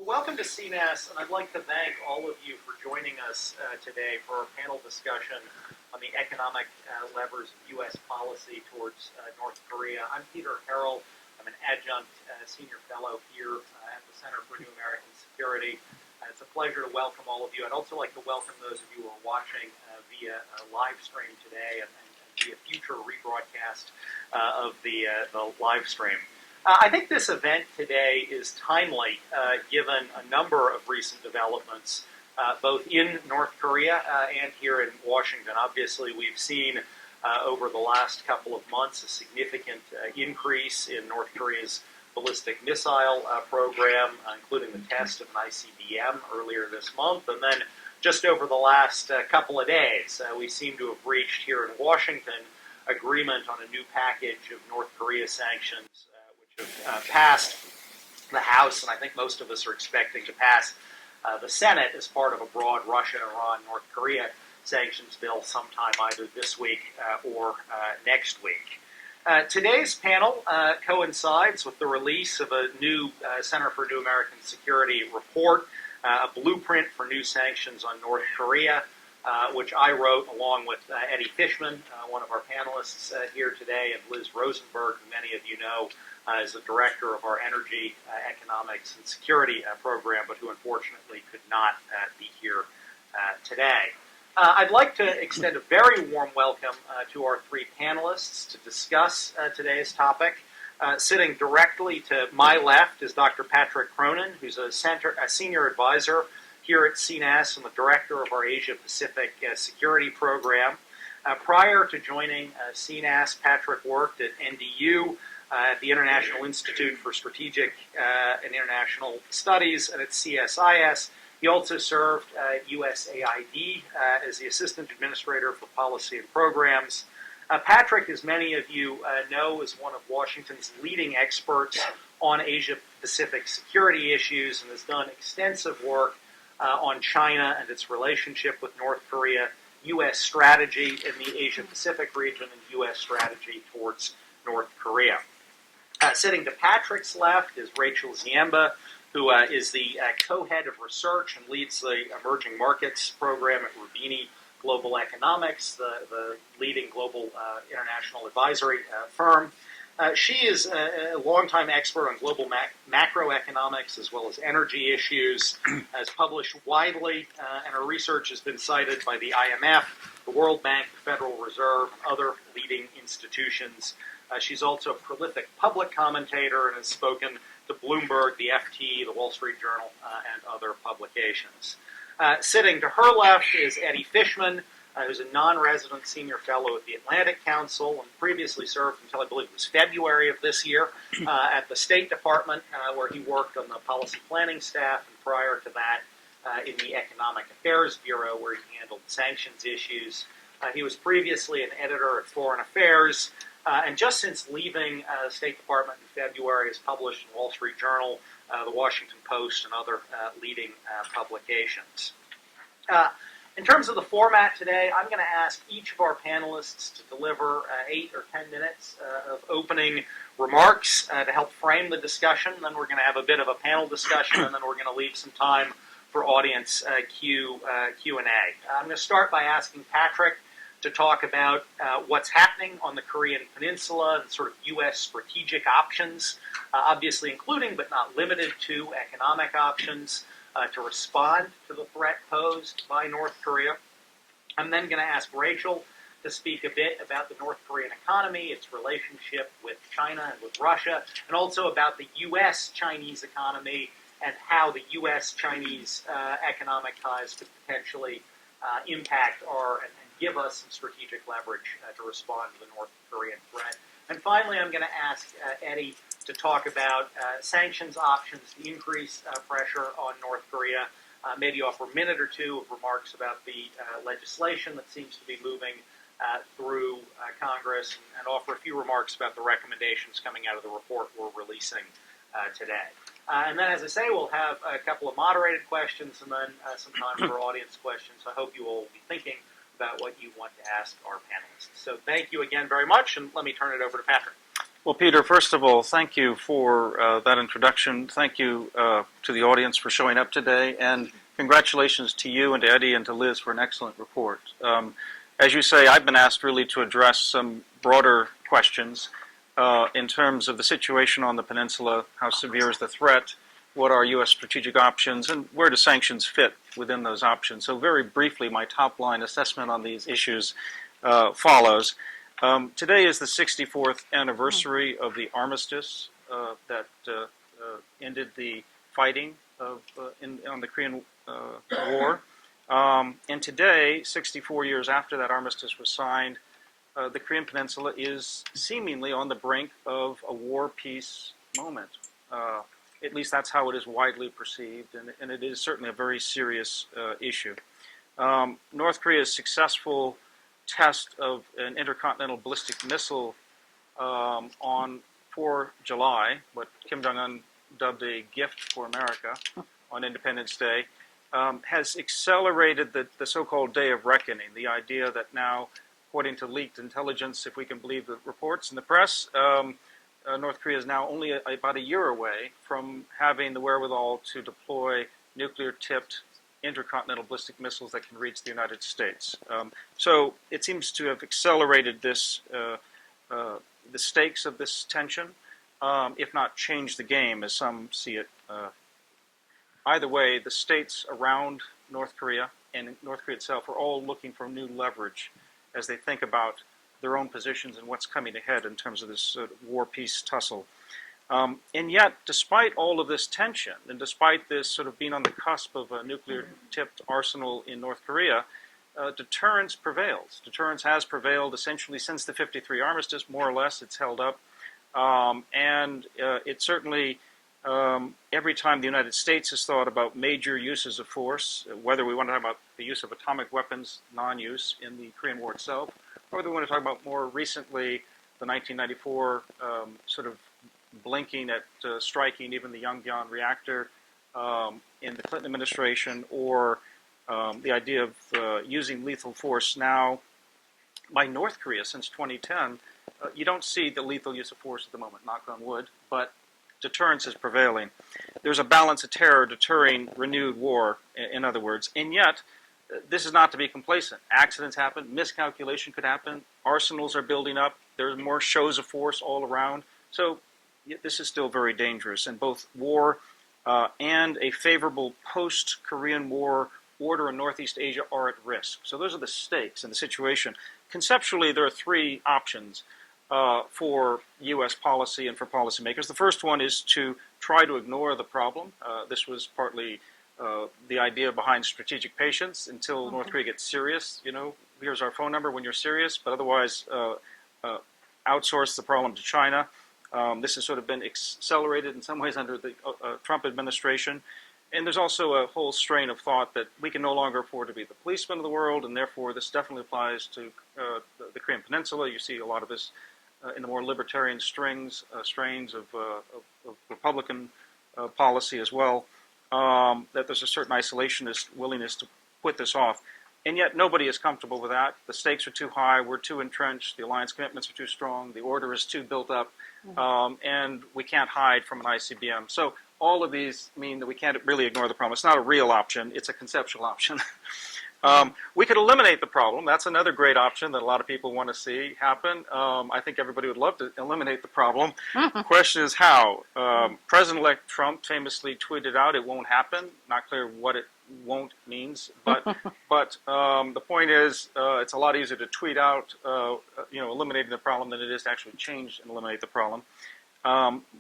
Welcome to CNAS, and I'd like to thank all of you for joining us today for our panel discussion on the economic levers of U.S. policy towards North Korea. I'm Peter Harrell. I'm an adjunct senior fellow here at the Center for New American Security. It's a pleasure to welcome all of you. I'd also like to welcome those of you who are watching via live stream today and via future rebroadcast of the live stream. I think this event today is timely, given a number of recent developments, both in North Korea and here in Washington. Obviously, we've seen over the last couple of months a significant increase in North Korea's ballistic missile program, including the test of an ICBM earlier this month. And then just over the last couple of days, we seem to have reached here in Washington agreement on a new package of North Korea sanctions, passed the House, and I think most of us are expecting to pass the Senate as part of a broad Russia, Iran, North Korea sanctions bill sometime either this week or next week. Today's panel coincides with the release of a new Center for New American Security report, a blueprint for new sanctions on North Korea, which I wrote along with Eddie Fishman, one of our panelists here today, and Liz Rosenberg, who many of you know as the director of our Energy, Economics, and Security program, but who unfortunately could not be here today. I'd like to extend a very warm welcome to our three panelists to discuss today's topic. Sitting directly to my left is Dr. Patrick Cronin, who's a senior advisor here at CNAS and the director of our Asia-Pacific Security Program. Prior to joining CNAS, Patrick worked at NDU, at the International Institute for Strategic and International Studies, and at CSIS. He also served at USAID as the Assistant Administrator for Policy and Programs. Patrick, as many of you know, is one of Washington's leading experts on Asia-Pacific security issues and has done extensive work on China and its relationship with North Korea, U.S. strategy in the Asia-Pacific region, and U.S. strategy towards North Korea. Sitting to Patrick's left is Rachel Ziemba, who is the co-head of research and leads the Emerging Markets program at Rubini Global Economics, the leading global international advisory firm. She is a longtime expert on global macroeconomics as well as energy issues, has published widely, and her research has been cited by the IMF, the World Bank, the Federal Reserve, and other leading institutions. She's also a prolific public commentator and has spoken to Bloomberg, the FT, the Wall Street Journal, and other publications. Sitting to her left is Eddie Fishman, who's a non-resident senior fellow at the Atlantic Council and previously served until I believe it was February of this year at the State Department, where he worked on the policy planning staff, and prior to that in the Economic Affairs Bureau, where he handled sanctions issues. He was previously an editor at Foreign Affairs, and just since leaving the State Department in February has published in the Wall Street Journal, the Washington Post, and other leading publications. In terms of the format today, I'm going to ask each of our panelists to deliver 8 or 10 minutes of opening remarks to help frame the discussion. Then we're going to have a bit of a panel discussion, and then we're going to leave some time for audience Q&A. I'm going to start by asking Patrick to talk about what's happening on the Korean Peninsula and sort of U.S. strategic options, obviously including but not limited to economic options to respond to the threat posed by North Korea. I'm then going to ask Rachel to speak a bit about the North Korean economy, its relationship with China and with Russia, and also about the U.S.-Chinese economy and how the U.S.-Chinese economic ties could potentially impact and give us some strategic leverage to respond to the North Korean threat. And finally, I'm going to ask Eddie to talk about sanctions options to increase pressure on North Korea, maybe offer a minute or two of remarks about the legislation that seems to be moving through Congress, and offer a few remarks about the recommendations coming out of the report we're releasing today. And then, as I say, we'll have a couple of moderated questions and then some time for audience questions. I hope you will be thinking about what you want to ask our panelists. So thank you again very much, and let me turn it over to Patrick. Well, Peter, first of all, thank you for that introduction. Thank you to the audience for showing up today, and congratulations to you and to Eddie and to Liz for an excellent report. As you say, I've been asked really to address some broader questions in terms of the situation on the peninsula, how severe is the threat, what are U.S. strategic options, and where do sanctions fit within those options. So very briefly, my top-line assessment on these issues follows. Today is the 64th anniversary of the armistice that ended the fighting on the Korean War. And today, 64 years after that armistice was signed, the Korean Peninsula is seemingly on the brink of a war-peace moment. At least that's how it is widely perceived, and it is certainly a very serious issue. North Korea's successful test of an intercontinental ballistic missile on 4 July, what Kim Jong-un dubbed a gift for America on Independence Day, has accelerated the so-called day of reckoning, the idea that now, according to leaked intelligence, if we can believe the reports in the press, North Korea is now only about a year away from having the wherewithal to deploy nuclear-tipped intercontinental ballistic missiles that can reach the United States. So it seems to have accelerated this, the stakes of this tension, if not changed the game, as some see it. Either way, the states around North Korea and North Korea itself are all looking for new leverage as they think about their own positions and what's coming ahead in terms of this war-peace tussle. And yet, despite all of this tension, and despite this sort of being on the cusp of a nuclear-tipped arsenal in North Korea, deterrence prevails. Deterrence has prevailed essentially since the '53 armistice, more or less. It's held up. And it certainly, every time the United States has thought about major uses of force, whether we want to talk about the use of atomic weapons, non-use in the Korean War itself, or whether we want to talk about more recently the 1994 sort of blinking at striking even the Yongbyon reactor in the Clinton administration, or the idea of using lethal force now by North Korea since 2010, you don't see the lethal use of force at the moment, knock on wood, but deterrence is prevailing. There's a balance of terror deterring renewed war, in other words, and yet this is not to be complacent. Accidents happen, miscalculation could happen, arsenals are building up, there's more shows of force all around, so this is still very dangerous, and both war and a favorable post-Korean War order in Northeast Asia are at risk. So those are the stakes in the situation. Conceptually, there are three options for U.S. policy and for policymakers. The first one is to try to ignore the problem. This was partly the idea behind strategic patience until North Korea gets serious. You know, here's our phone number when you're serious, but otherwise outsource the problem to China. This has sort of been accelerated in some ways under the Trump administration. And there's also a whole strain of thought that we can no longer afford to be the policeman of the world, and therefore this definitely applies to the Korean Peninsula. You see a lot of this in the more libertarian strains of Republican policy as well, that there's a certain isolationist willingness to put this off. And yet nobody is comfortable with that. The stakes are too high, we're too entrenched, the alliance commitments are too strong, the order is too built up, and we can't hide from an ICBM. So all of these mean that we can't really ignore the problem. It's not a real option, it's a conceptual option. We could eliminate the problem. That's another great option that a lot of people want to see happen. I think everybody would love to eliminate the problem. The question is how. President-elect Trump famously tweeted out, "It won't happen." Not clear what it won't means, but the point is, it's a lot easier to tweet out, eliminating the problem than it is to actually change and eliminate the problem.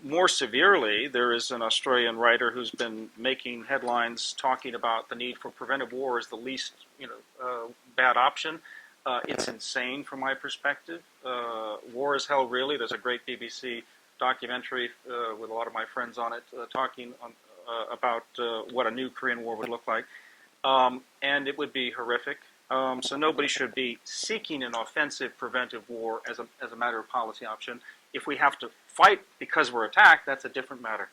More severely, there is an Australian writer who's been making headlines talking about the need for preventive war as the least, bad option. It's insane from my perspective. War is hell, really. There's a great BBC documentary with a lot of my friends on it talking about what a new Korean War would look like, and it would be horrific. So nobody should be seeking an offensive preventive war as a matter of policy option. If we have to fight because we're attacked, that's a different matter.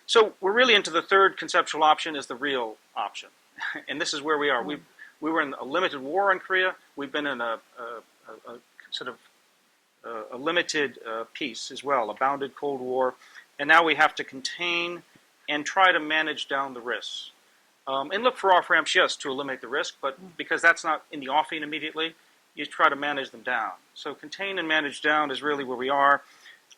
So we're really into the third conceptual option is the real option. And this is where we are. We were in a limited war in Korea. We've been in a sort of a limited peace as well, a bounded Cold War, and now we have to contain and try to manage down the risks. And look for off-ramps, yes, to eliminate the risk, but because that's not in the offing immediately, you try to manage them down. So contain and manage down is really where we are.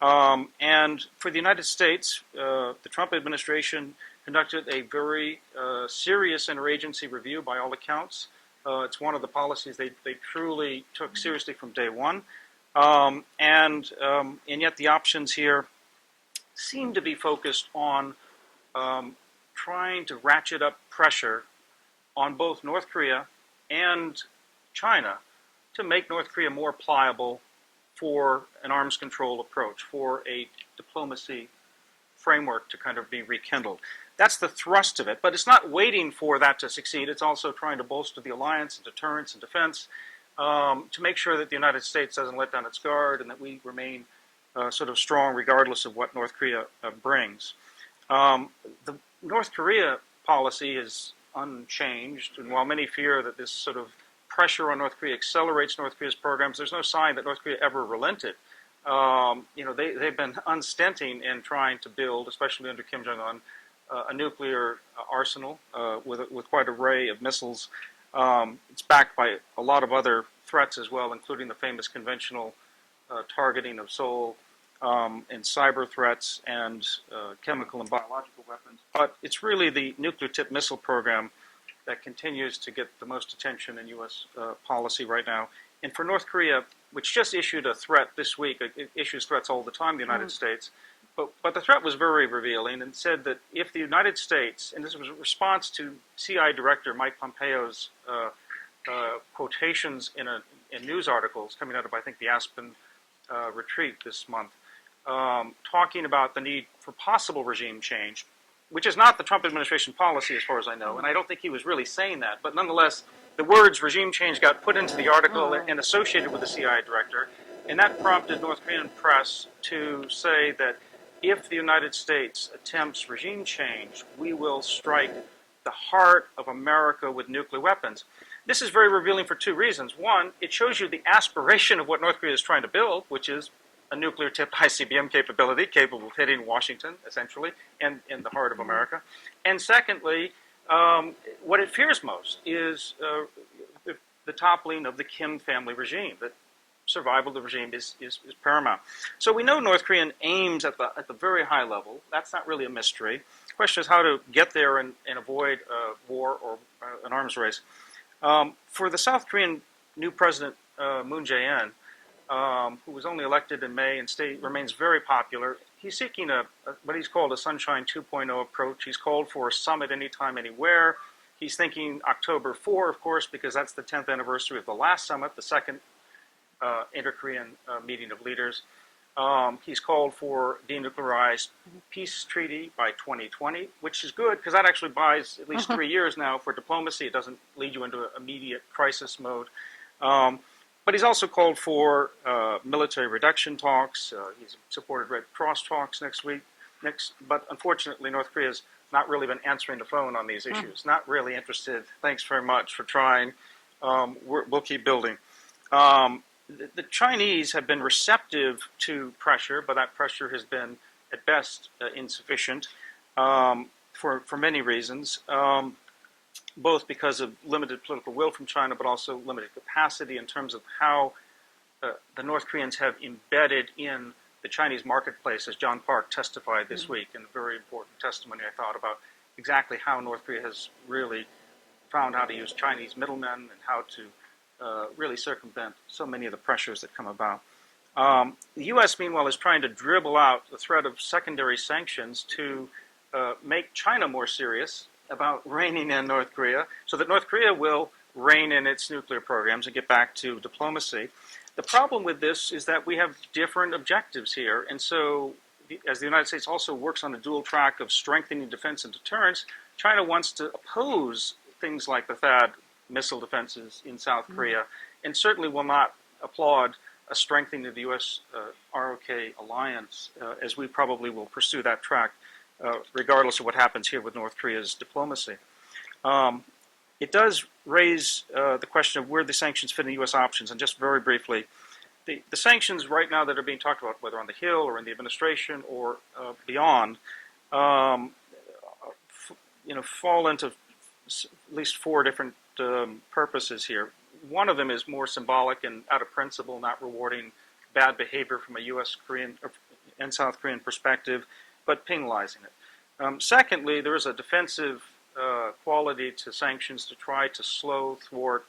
And for the United States, the Trump administration conducted a very serious interagency review by all accounts. It's one of the policies they truly took seriously from day one. And yet the options here seem to be focused on trying to ratchet up pressure on both North Korea and China to make North Korea more pliable for an arms control approach, for a diplomacy framework to kind of be rekindled. That's the thrust of it, but it's not waiting for that to succeed. It's also trying to bolster the alliance and deterrence and defense to make sure that the United States doesn't let down its guard and that we remain sort of strong regardless of what North Korea brings. The North Korea policy is unchanged, and while many fear that this sort of pressure on North Korea accelerates North Korea's programs, there's no sign that North Korea ever relented. They've been unstinting in trying to build, especially under Kim Jong-un, a nuclear arsenal with quite an array of missiles. It's backed by a lot of other threats as well, including the famous conventional targeting of Seoul and cyber threats and chemical and biological weapons. But it's really the nuclear-tipped missile program that continues to get the most attention in U.S. Policy right now. And for North Korea, which just issued a threat this week, it issues threats all the time, the United States, but the threat was very revealing and said that if the United States, and this was a response to CIA Director Mike Pompeo's quotations in news articles coming out of, I think, the Aspen retreat this month, talking about the need for possible regime change, which is not the Trump administration policy as far as I know, and I don't think he was really saying that, but nonetheless, the words regime change got put into the article and associated with the CIA director, and that prompted North Korean press to say that if the United States attempts regime change, we will strike the heart of America with nuclear weapons. This is very revealing for two reasons. One, it shows you the aspiration of what North Korea is trying to build, which is a nuclear-tipped ICBM capability capable of hitting Washington, essentially, and in the heart of America. And secondly, what it fears most is the toppling of the Kim family regime, that survival of the regime is paramount. So we know North Korean aims at the very high level. That's not really a mystery. The question is how to get there and avoid war or an arms race. For the South Korean new president, Moon Jae-in, who was only elected in May and remains very popular, he's seeking what he's called a Sunshine 2.0 approach. He's called for a summit anytime, anywhere. He's thinking October 4, of course, because that's the 10th anniversary of the last summit, the second inter-Korean meeting of leaders. He's called for denuclearized peace treaty by 2020, which is good because that actually buys at least 3 years now for diplomacy. It doesn't lead you into an immediate crisis mode. But he's also called for military reduction talks. He's supported Red Cross talks next week. But unfortunately, North Korea's not really been answering the phone on these issues. Not really interested. Thanks very much for trying. We'll keep building. The Chinese have been receptive to pressure, but that pressure has been, at best, insufficient for many reasons. Both because of limited political will from China, but also limited capacity in terms of how the North Koreans have embedded in the Chinese marketplace, as John Park testified this week in a very important testimony, I thought, about exactly how North Korea has really found how to use Chinese middlemen and how to really circumvent so many of the pressures that come about. The U.S., meanwhile, is trying to dribble out the threat of secondary sanctions to make China more serious about reining in North Korea, so that North Korea will rein in its nuclear programs and get back to diplomacy. The problem with this is that we have different objectives here, and so as the United States also works on a dual track of strengthening defense and deterrence, China wants to oppose things like the THAAD missile defenses in South Korea, and certainly will not applaud a strengthening of the U.S. ROK alliance, as we probably will pursue that track regardless of what happens here with North Korea's diplomacy. It does raise the question of where the sanctions fit in U.S. options, and just very briefly, the sanctions right now that are being talked about, whether on the Hill or in the administration or beyond, um, fall into at least four different purposes here. One of them is more symbolic and out of principle, not rewarding bad behavior from a U.S. Korean and South Korean perspective, but penalizing it. Secondly, there is a defensive quality to sanctions to try to slow, thwart,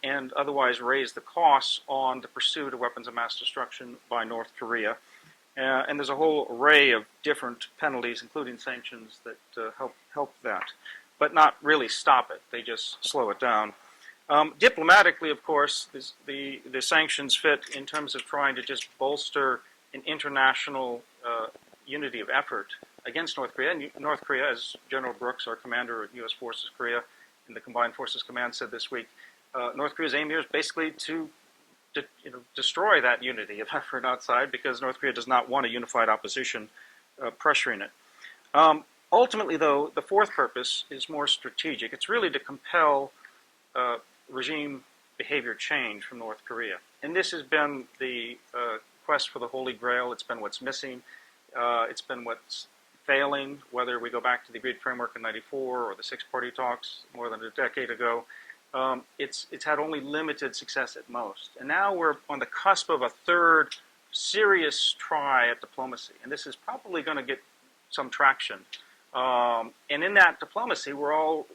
and otherwise raise the costs on the pursuit of weapons of mass destruction by North Korea. And there's a whole array of different penalties, including sanctions, that help that, but not really stop it. They just slow it down. Diplomatically, of course, the sanctions fit in terms of trying to just bolster an international unity of effort against North Korea. And North Korea, as General Brooks, our commander of U.S. Forces Korea in the Combined Forces Command, said this week, North Korea's aim here is basically to destroy that unity of effort outside, because North Korea does not want a unified opposition pressuring it. Ultimately, though, the fourth purpose is more strategic. It's really to compel regime behavior change from North Korea. And this has been the quest for the Holy Grail. It's been what's missing. It's been what's failing, whether we go back to the agreed framework in '94 or the six-party talks more than a decade ago. It's had only limited success at most. And now we're on the cusp of a third serious try at diplomacy. And this is probably going to get some traction. And in that diplomacy, we're all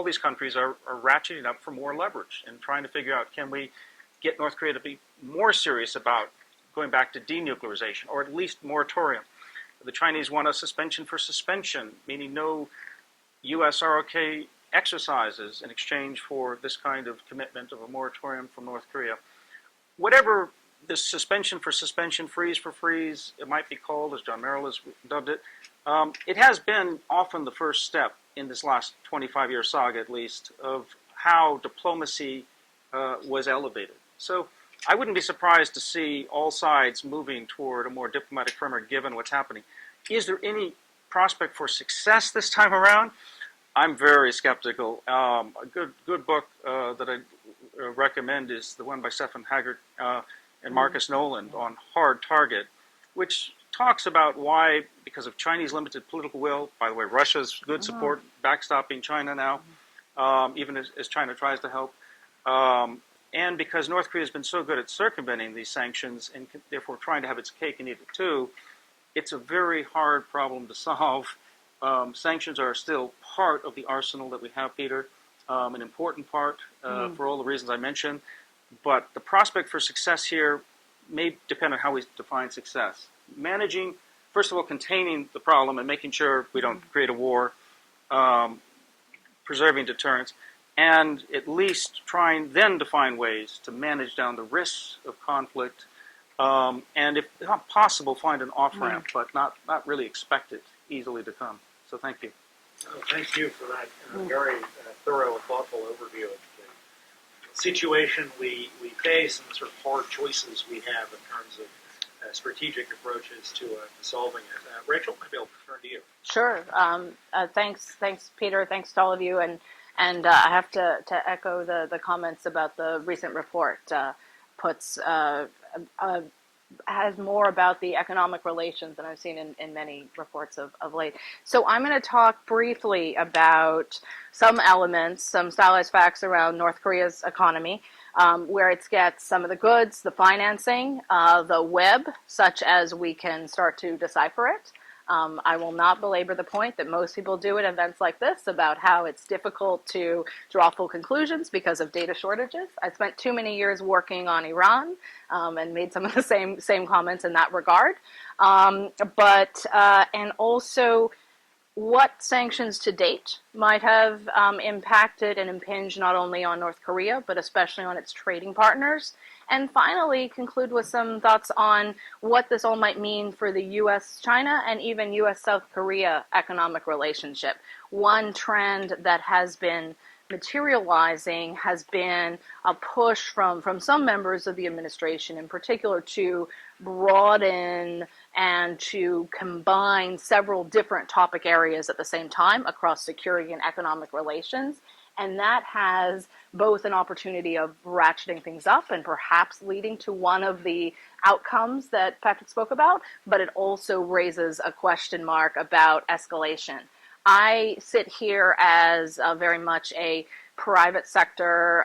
these countries are ratcheting up for more leverage and trying to figure out, can we get North Korea to be more serious about going back to denuclearization, or at least moratorium. The Chinese want a suspension for suspension, meaning no U.S. ROK exercises in exchange for this kind of commitment of a moratorium from North Korea. Whatever this suspension for suspension, freeze for freeze, it might be called, as John Merrill has dubbed it, it has been often the first step in this last 25-year saga, at least, of how diplomacy was elevated. So I wouldn't be surprised to see all sides moving toward a more diplomatic framework given what's happening. Is there any prospect for success this time around? I'm very skeptical. A good book that I recommend is the one by Stephen Haggart and Marcus Noland on Hard Target, which talks about why, because of Chinese limited political will, by the way, Russia's good support backstopping China now, even as China tries to help, and because North Korea has been so good at circumventing these sanctions and therefore trying to have its cake and eat it too, it's a very hard problem to solve. Sanctions are still part of the arsenal that we have, Peter, an important part for all the reasons I mentioned, but the prospect for success here may depend on how we define success. Managing, first of all, containing the problem and making sure we don't create a war, preserving deterrence, and at least trying then to find ways to manage down the risks of conflict, and if not possible, find an off-ramp, but not really expect it easily to come. So thank you. Oh, thank you for that very thorough and thoughtful overview of the situation we face and the sort of hard choices we have in terms of strategic approaches to solving it. Rachel, maybe I'll turn to you. Sure. Thanks, Peter. Thanks to all of you. And I have to echo the comments about the recent report. Has more about the economic relations than I've seen in many reports of late. So I'm going to talk briefly about some elements, some stylized facts around North Korea's economy, where it gets some of the goods, the financing, the web, such as we can start to decipher it. I will not belabor the point that most people do at events like this about how it's difficult to draw full conclusions because of data shortages. I spent too many years working on Iran and made some of the same comments in that regard. And also what sanctions to date might have impacted and impinged not only on North Korea, but especially on its trading partners. And finally, conclude with some thoughts on what this all might mean for the U.S.-China and even U.S.-South Korea economic relationship. One trend that has been materializing has been a push from some members of the administration in particular to broaden and to combine several different topic areas at the same time across security and economic relations. And that has both an opportunity of ratcheting things up and perhaps leading to one of the outcomes that Patrick spoke about, but it also raises a question mark about escalation. I sit here as very much a private sector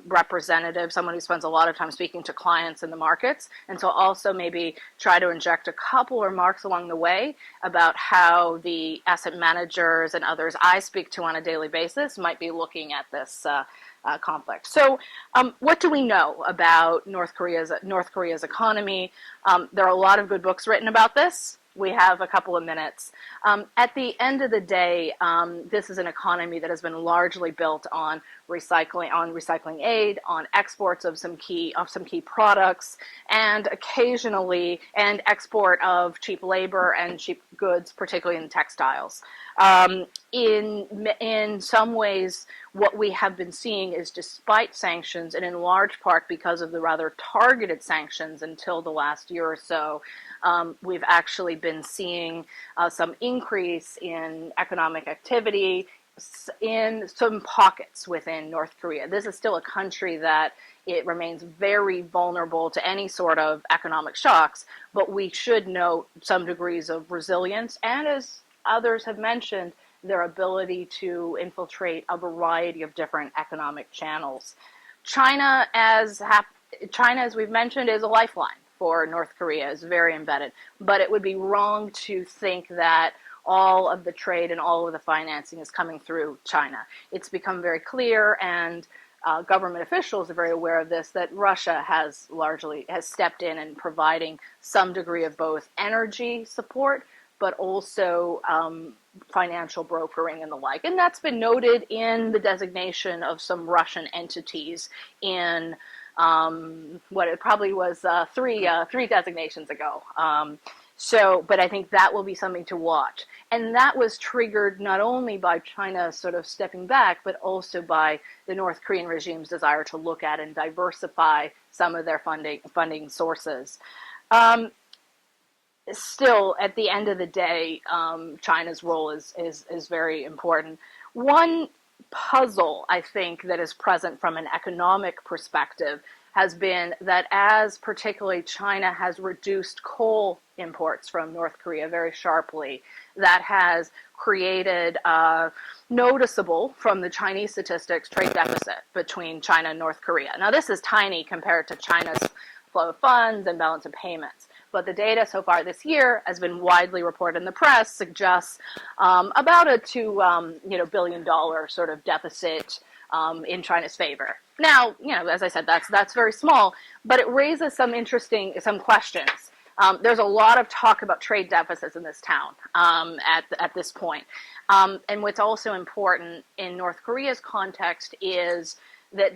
representative, someone who spends a lot of time speaking to clients in the markets, and so also maybe try to inject a couple remarks along the way about how the asset managers and others I speak to on a daily basis might be looking at this conflict. So, what do we know about North Korea's economy? There are a lot of good books written about this. We have a couple of minutes. At the end of the day, this is an economy that has been largely built on recycling aid, on exports of some key products, and occasionally export of cheap labor and cheap goods, particularly in textiles. In some ways, what we have been seeing is, despite sanctions, and in large part because of the rather targeted sanctions until the last year or so, we've actually been seeing some increase in economic activity in some pockets within North Korea. This is still a country that it remains very vulnerable to any sort of economic shocks, but we should note some degrees of resilience and, as others have mentioned, their ability to infiltrate a variety of different economic channels. China, as we've mentioned, is a lifeline for North Korea, is very embedded, but it would be wrong to think that all of the trade and all of the financing is coming through China. It's become very clear, and government officials are very aware of this, that Russia has stepped in providing some degree of both energy support, but also financial brokering and the like. And that's been noted in the designation of some Russian entities in what it probably was three designations ago. But I think that will be something to watch. And that was triggered not only by China sort of stepping back, but also by the North Korean regime's desire to look at and diversify some of their funding sources. Still, at the end of the day, China's role is very important. One puzzle, I think, that is present from an economic perspective has been that, as particularly China has reduced coal imports from North Korea very sharply, that has created a noticeable, from the Chinese statistics, trade deficit between China and North Korea. Now, this is tiny compared to China's flow of funds and balance of payments. But the data so far this year has been widely reported in the press, suggests about a $2 billion sort of deficit in China's favor. Now, as I said, that's very small, but it raises some questions. There's a lot of talk about trade deficits in this town at this point. And what's also important in North Korea's context is that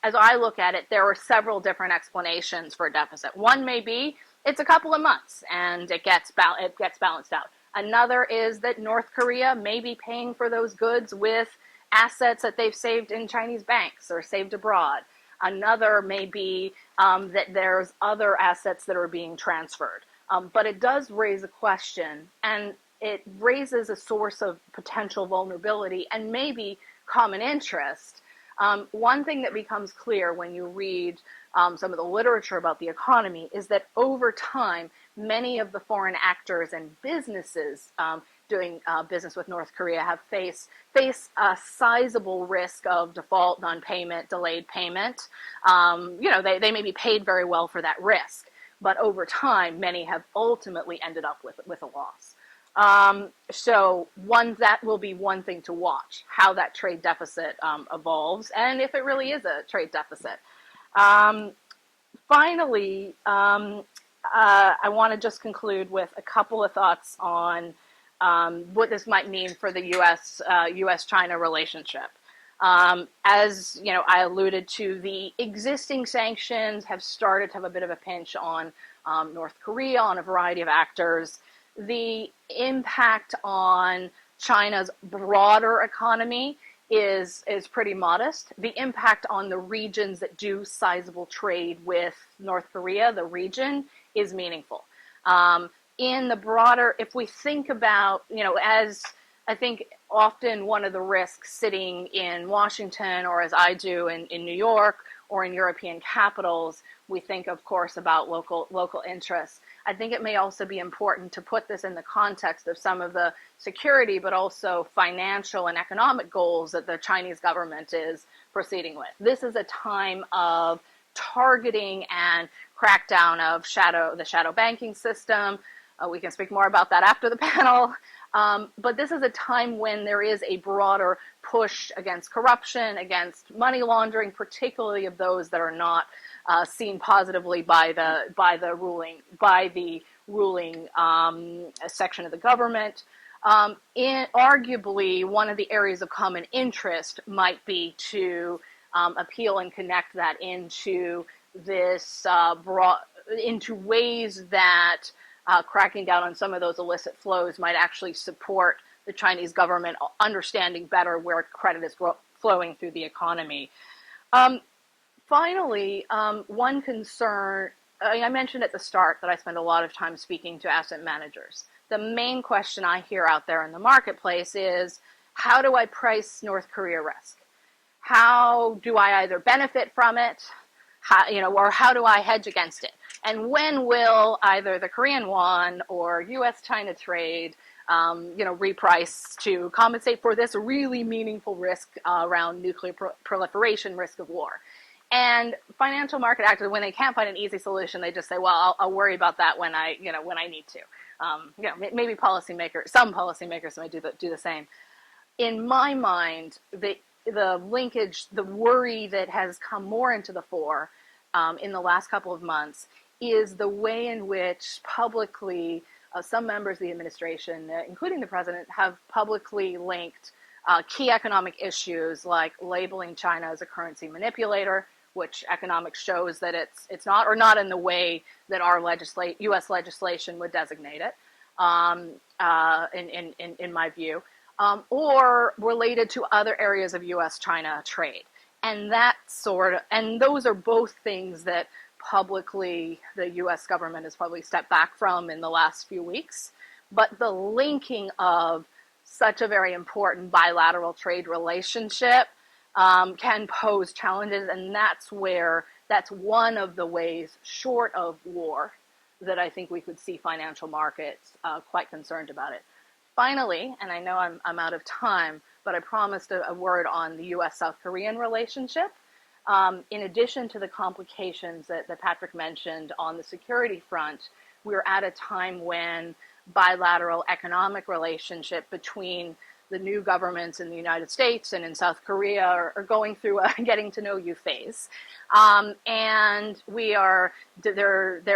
as I look at it, there are several different explanations for a deficit. One may be it's a couple of months and it gets balanced out. Another is that North Korea may be paying for those goods with assets that they've saved in Chinese banks or saved abroad. Another may be that there's other assets that are being transferred. But it does raise a question, and it raises a source of potential vulnerability and maybe common interest. One thing that becomes clear when you read some of the literature about the economy is that over time, many of the foreign actors and businesses doing business with North Korea face a sizable risk of default, non-payment, delayed payment. They may be paid very well for that risk, but over time, many have ultimately ended up with a loss. So that will be one thing to watch, how that trade deficit evolves, and if it really is a trade deficit. Finally, I want to just conclude with a couple of thoughts on what this might mean for the U.S.-China relationship. As I alluded to, the existing sanctions have started to have a bit of a pinch on North Korea, on a variety of actors. The impact on China's broader economy is pretty modest. The impact on the regions that do sizable trade with North Korea, the region, is meaningful. In the broader, if we think about, as I think often one of the risks sitting in Washington, or as I do in New York or in European capitals, we think, of course, about local interests. I think it may also be important to put this in the context of some of the security, but also financial and economic goals that the Chinese government is proceeding with. This is a time of targeting and crackdown of the shadow banking system. We can speak more about that after the panel. But this is a time when there is a broader push against corruption, against money laundering, particularly of those that are not seen positively by the ruling section of the government. Arguably, one of the areas of common interest might be to appeal and connect that into this into ways that cracking down on some of those illicit flows might actually support the Chinese government understanding better where credit is flowing through the economy. Finally, one concern, I mentioned at the start that I spend a lot of time speaking to asset managers. The main question I hear out there in the marketplace is, how do I price North Korea risk? How do I either benefit from it, or how do I hedge against it? And when will either the Korean won or U.S.-China trade, reprice to compensate for this really meaningful risk around nuclear proliferation, risk of war? And financial market actors, when they can't find an easy solution, they just say, "Well, I'll worry about that when I need to." Maybe some policymakers might do the same. In my mind, the linkage, the worry that has come more into the fore in the last couple of months is the way in which publicly some members of the administration, including the president, have publicly linked key economic issues like labeling China as a currency manipulator, which economics shows that it's not, or not in the way that our U.S. legislation would designate it, in my view, or related to other areas of U.S.-China trade. And those are both things that publicly the U.S. government has probably stepped back from in the last few weeks. But the linking of such a very important bilateral trade relationship can pose challenges, and that's one of the ways, short of war, that I think we could see financial markets quite concerned about it. Finally, and I know I'm out of time, but I promised a word on the U.S.-South Korean relationship. In addition to the complications that Patrick mentioned on the security front, we're at a time when bilateral economic relationship between the new governments in the United States and in South Korea are going through a getting to know you phase. And there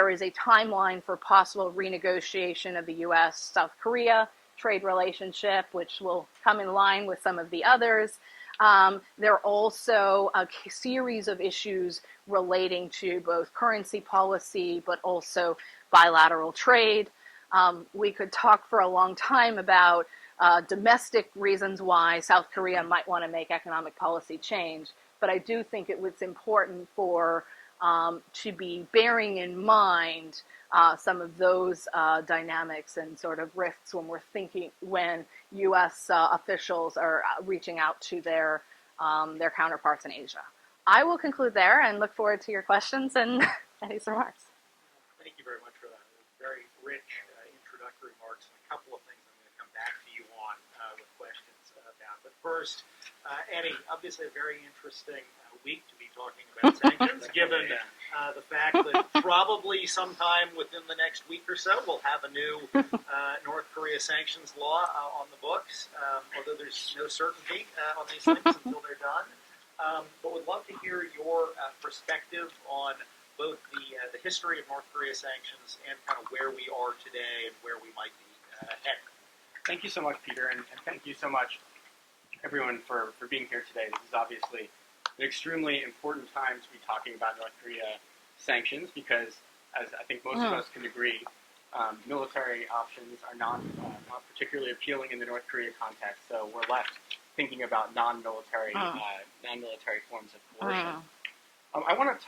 is a timeline for possible renegotiation of the U.S.-South Korea trade relationship, which will come in line with some of the others. There are also a series of issues relating to both currency policy, but also bilateral trade. We could talk for a long time about domestic reasons why South Korea might want to make economic policy change, but I do think it's important to be bearing in mind some of those dynamics and sort of rifts when U.S. officials are reaching out to their counterparts in Asia. I will conclude there and look forward to your questions and any remarks. Thank you very much for that. Very rich introductory remarks. And a couple of things I'm going to come back to you on with questions about. But first, Eddie, obviously a very interesting week to be talking about sanctions, given the fact that probably sometime within the next week or so we'll have a new North Korea sanctions law on the books, although there's no certainty on these things until they're done. But would love to hear your perspective on both the history of North Korea sanctions and kind of where we are today and where we might be headed. Thank you so much, Peter, and thank you so much, everyone, for being here today. This is obviously an extremely important time to be talking about North Korea sanctions because, as I think most of us can agree, military options are not particularly appealing in the North Korea context. So we're left thinking about non-military forms of coercion. I want to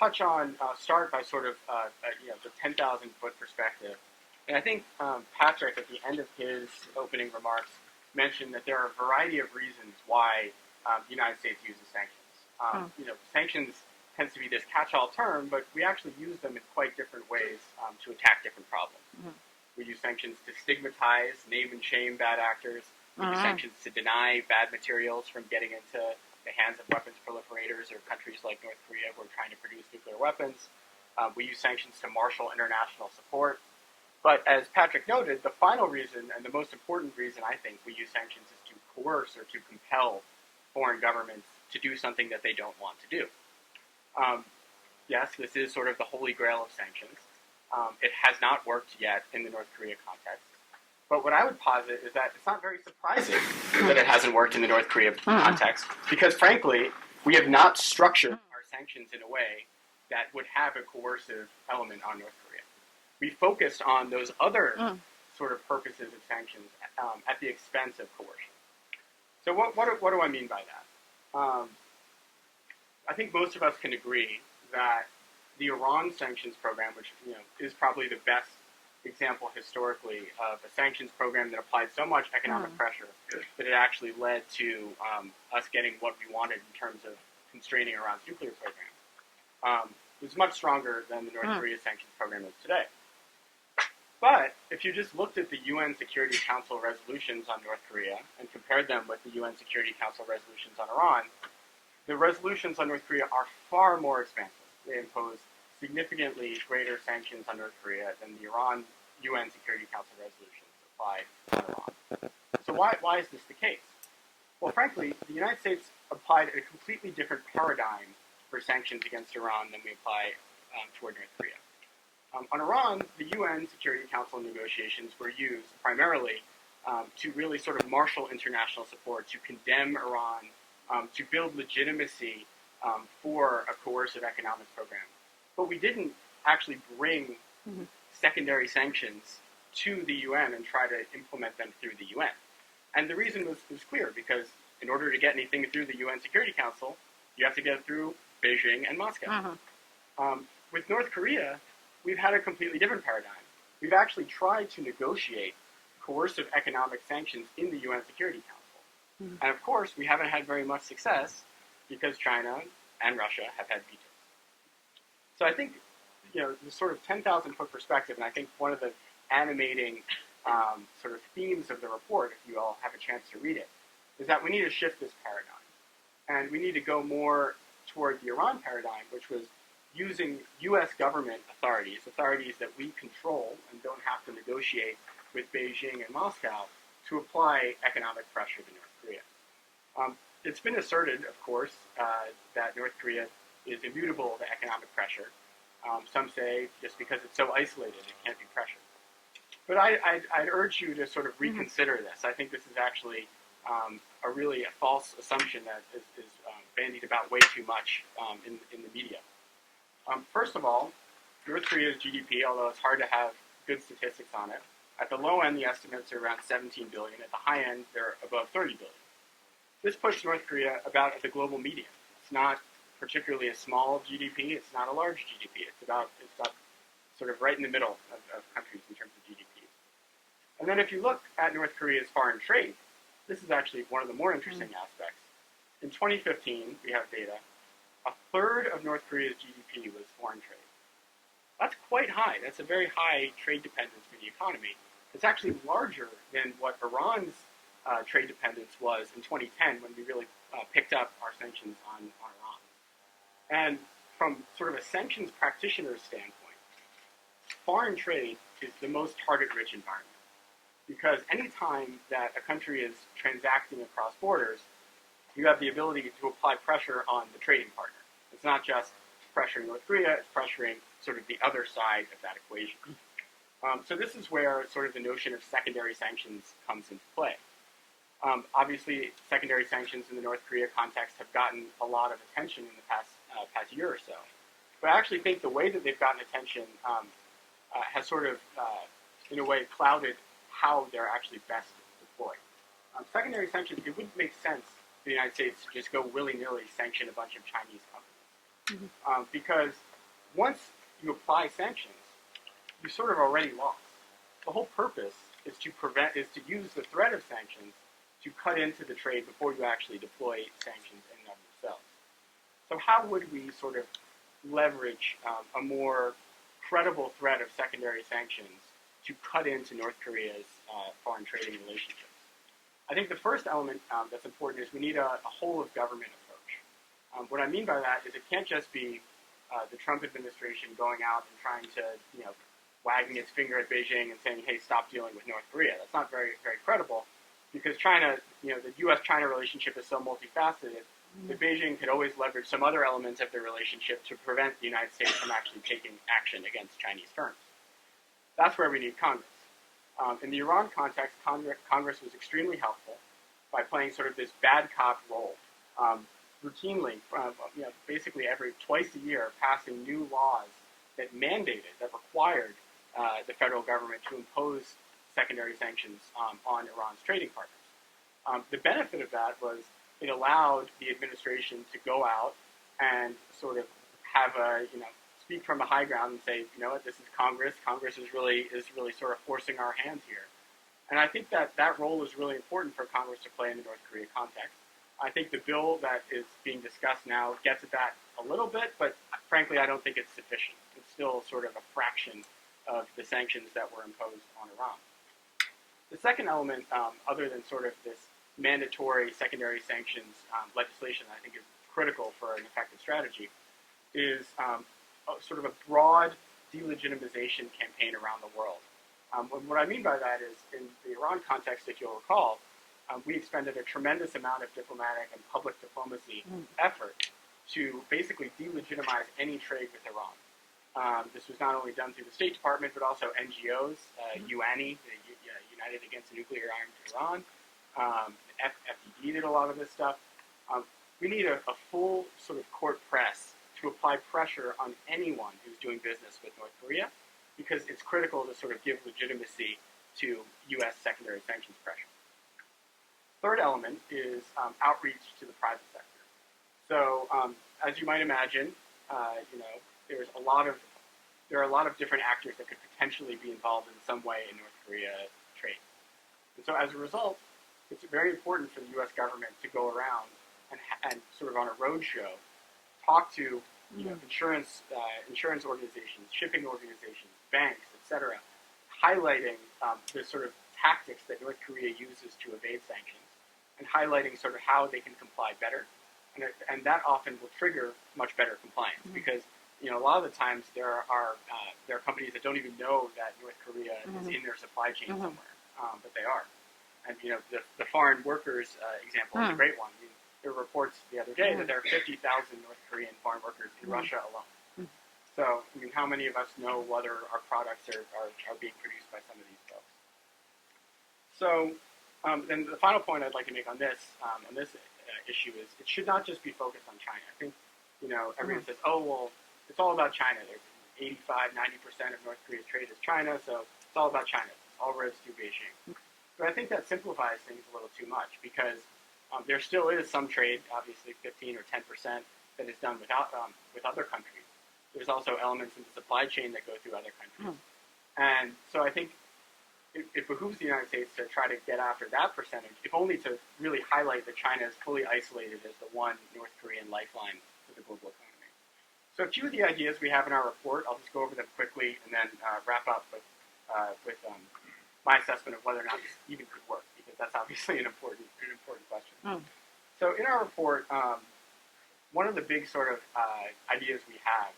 start by sort of the 10,000-foot perspective. And I think Patrick, at the end of his opening remarks, mentioned that there are a variety of reasons why the United States uses sanctions. Sanctions tends to be this catch-all term, but we actually use them in quite different ways to attack different problems. We use sanctions to stigmatize, name and shame bad actors. We use sanctions to deny bad materials from getting into the hands of weapons proliferators or countries like North Korea who are trying to produce nuclear weapons. We use sanctions to marshal international support. But as Patrick noted, the final reason and the most important reason I think we use sanctions is to coerce or to compel foreign governments to do something that they don't want to do. Yes, this is sort of the holy grail of sanctions. It has not worked yet in the North Korea context. But what I would posit is that it's not very surprising that it hasn't worked in the North Korea context, because frankly, we have not structured our sanctions in a way that would have a coercive element on North Korea. We focused on those other sort of purposes of sanctions at the expense of coercion. So what do I mean by that? I think most of us can agree that the Iran sanctions program, which is probably the best example historically of a sanctions program that applied so much economic pressure that it actually led to us getting what we wanted in terms of constraining Iran's nuclear program, was much stronger than the North Korea sanctions program is today. But if you just looked at the UN Security Council resolutions on North Korea and compared them with the UN Security Council resolutions on Iran, the resolutions on North Korea are far more expansive. They impose significantly greater sanctions on North Korea than the Iran UN Security Council resolutions applied on Iran. So why is this the case? Well, frankly, the United States applied a completely different paradigm for sanctions against Iran than we apply toward North Korea. On Iran, the UN Security Council negotiations were used primarily to really sort of marshal international support, to condemn Iran, to build legitimacy for a coercive economic program. But we didn't actually bring secondary sanctions to the UN and try to implement them through the UN. And the reason was clear, because in order to get anything through the UN Security Council, you have to get it through Beijing and Moscow. With North Korea, we've had a completely different paradigm. We've actually tried to negotiate coercive economic sanctions in the UN Security Council. And of course, we haven't had very much success because China and Russia have had vetoes. So I think, the sort of 10,000-foot perspective, and I think one of the animating sort of themes of the report, if you all have a chance to read it, is that we need to shift this paradigm. And we need to go more toward the Iran paradigm, which was using U.S. government authorities that we control and don't have to negotiate with Beijing and Moscow, to apply economic pressure to North Korea. It's been asserted, of course, that North Korea is immutable to economic pressure. Some say just because it's so isolated, it can't be pressured. But I'd urge you to sort of reconsider this. I think this is actually a false assumption that is bandied about way too much in the media. First of all, North Korea's GDP, although it's hard to have good statistics on it, at the low end, the estimates are around 17 billion. At the high end, they're above 30 billion. This pushed North Korea about at the global median. It's not particularly a small GDP. It's not a large GDP. It's about sort of right in the middle of countries in terms of GDP. And then if you look at North Korea's foreign trade, this is actually one of the more interesting aspects. In 2015, we have data, a third of North Korea's GDP was foreign trade. That's quite high. That's a very high trade dependence for the economy. It's actually larger than what Iran's trade dependence was in 2010 when we really picked up our sanctions on Iran. And from sort of a sanctions practitioner's standpoint, foreign trade is the most target-rich environment. Because any time that a country is transacting across borders, you have the ability to apply pressure on the trading partner. It's not just pressuring North Korea, it's pressuring sort of the other side of that equation. So this is where sort of the notion of secondary sanctions comes into play. Obviously, secondary sanctions in the North Korea context have gotten a lot of attention in the past year or so. But I actually think the way that they've gotten attention has sort of, in a way, clouded how they're actually best deployed. Secondary sanctions, it wouldn't make sense for the United States to just go willy-nilly sanction a bunch of Chinese companies. Because once you apply sanctions, you sort of already lost. The whole purpose is to use the threat of sanctions to cut into the trade before you actually deploy sanctions in and of themselves. So how would we sort of leverage a more credible threat of secondary sanctions to cut into North Korea's foreign trading relationships? I think the first element that's important is we need a whole of government approach. What I mean by that is it can't just be the Trump administration going out and trying to, wagging its finger at Beijing and saying, hey, stop dealing with North Korea. That's not very, very credible because China, the U.S.-China relationship is so multifaceted that Beijing could always leverage some other elements of their relationship to prevent the United States from actually taking action against Chinese firms. That's where we need Congress. In the Iran context, Congress was extremely helpful by playing sort of this bad cop role, routinely, basically twice a year, passing new laws that required the federal government to impose secondary sanctions on Iran's trading partners. The benefit of that was it allowed the administration to go out and sort of have speak from a high ground and say, what, this is Congress. Congress is really sort of forcing our hands here. And I think that role is really important for Congress to play in the North Korea context. I think the bill that is being discussed now gets at that a little bit, but frankly, I don't think it's sufficient. It's still sort of a fraction of the sanctions that were imposed on Iran. The second element, other than sort of this mandatory secondary sanctions legislation that I think is critical for an effective strategy, is sort of a broad delegitimization campaign around the world. What I mean by that is, in the Iran context, if you'll recall, we expended a tremendous amount of diplomatic and public diplomacy effort to basically delegitimize any trade with Iran. This was not only done through the State Department, but also NGOs, UANI, United Against Nuclear Armed Iran, FDD did a lot of this stuff. We need a full sort of court press to apply pressure on anyone who's doing business with North Korea, because it's critical to sort of give legitimacy to U.S. secondary sanctions pressure. Third element is outreach to the private sector. So, as you might imagine, there are a lot of different actors that could potentially be involved in some way in North Korea trade. And so, as a result, it's very important for the U.S. government to go around and sort of on a roadshow talk to insurance organizations, shipping organizations, banks, etc., highlighting the sort of tactics that North Korea uses to evade sanctions, and highlighting sort of how they can comply better, and that often will trigger much better compliance because a lot of the times there are companies that don't even know that North Korea is in their supply chain somewhere, but they are. And the foreign workers example is a great one. There were reports the other day that there are 50,000 North Korean foreign workers in Russia alone. So, how many of us know whether our products are being produced by some of these folks? So, then the final point I'd like to make on this issue is it should not just be focused on China. I think, everyone says, oh, well, it's all about China. There's 85, 90% of North Korea's trade is China, so it's all about China. It's all roads through Beijing. But I think that simplifies things a little too much because there still is some trade, obviously 15 or 10%, that is done with other countries. There's also elements in the supply chain that go through other countries. And so I think it behooves the United States to try to get after that percentage, if only to really highlight that China is fully isolated as the one North Korean lifeline to the global economy. So a few of the ideas we have in our report, I'll just go over them quickly and then wrap up with my assessment of whether or not this even could work, because that's obviously an important question. So in our report, one of the big sort of ideas we have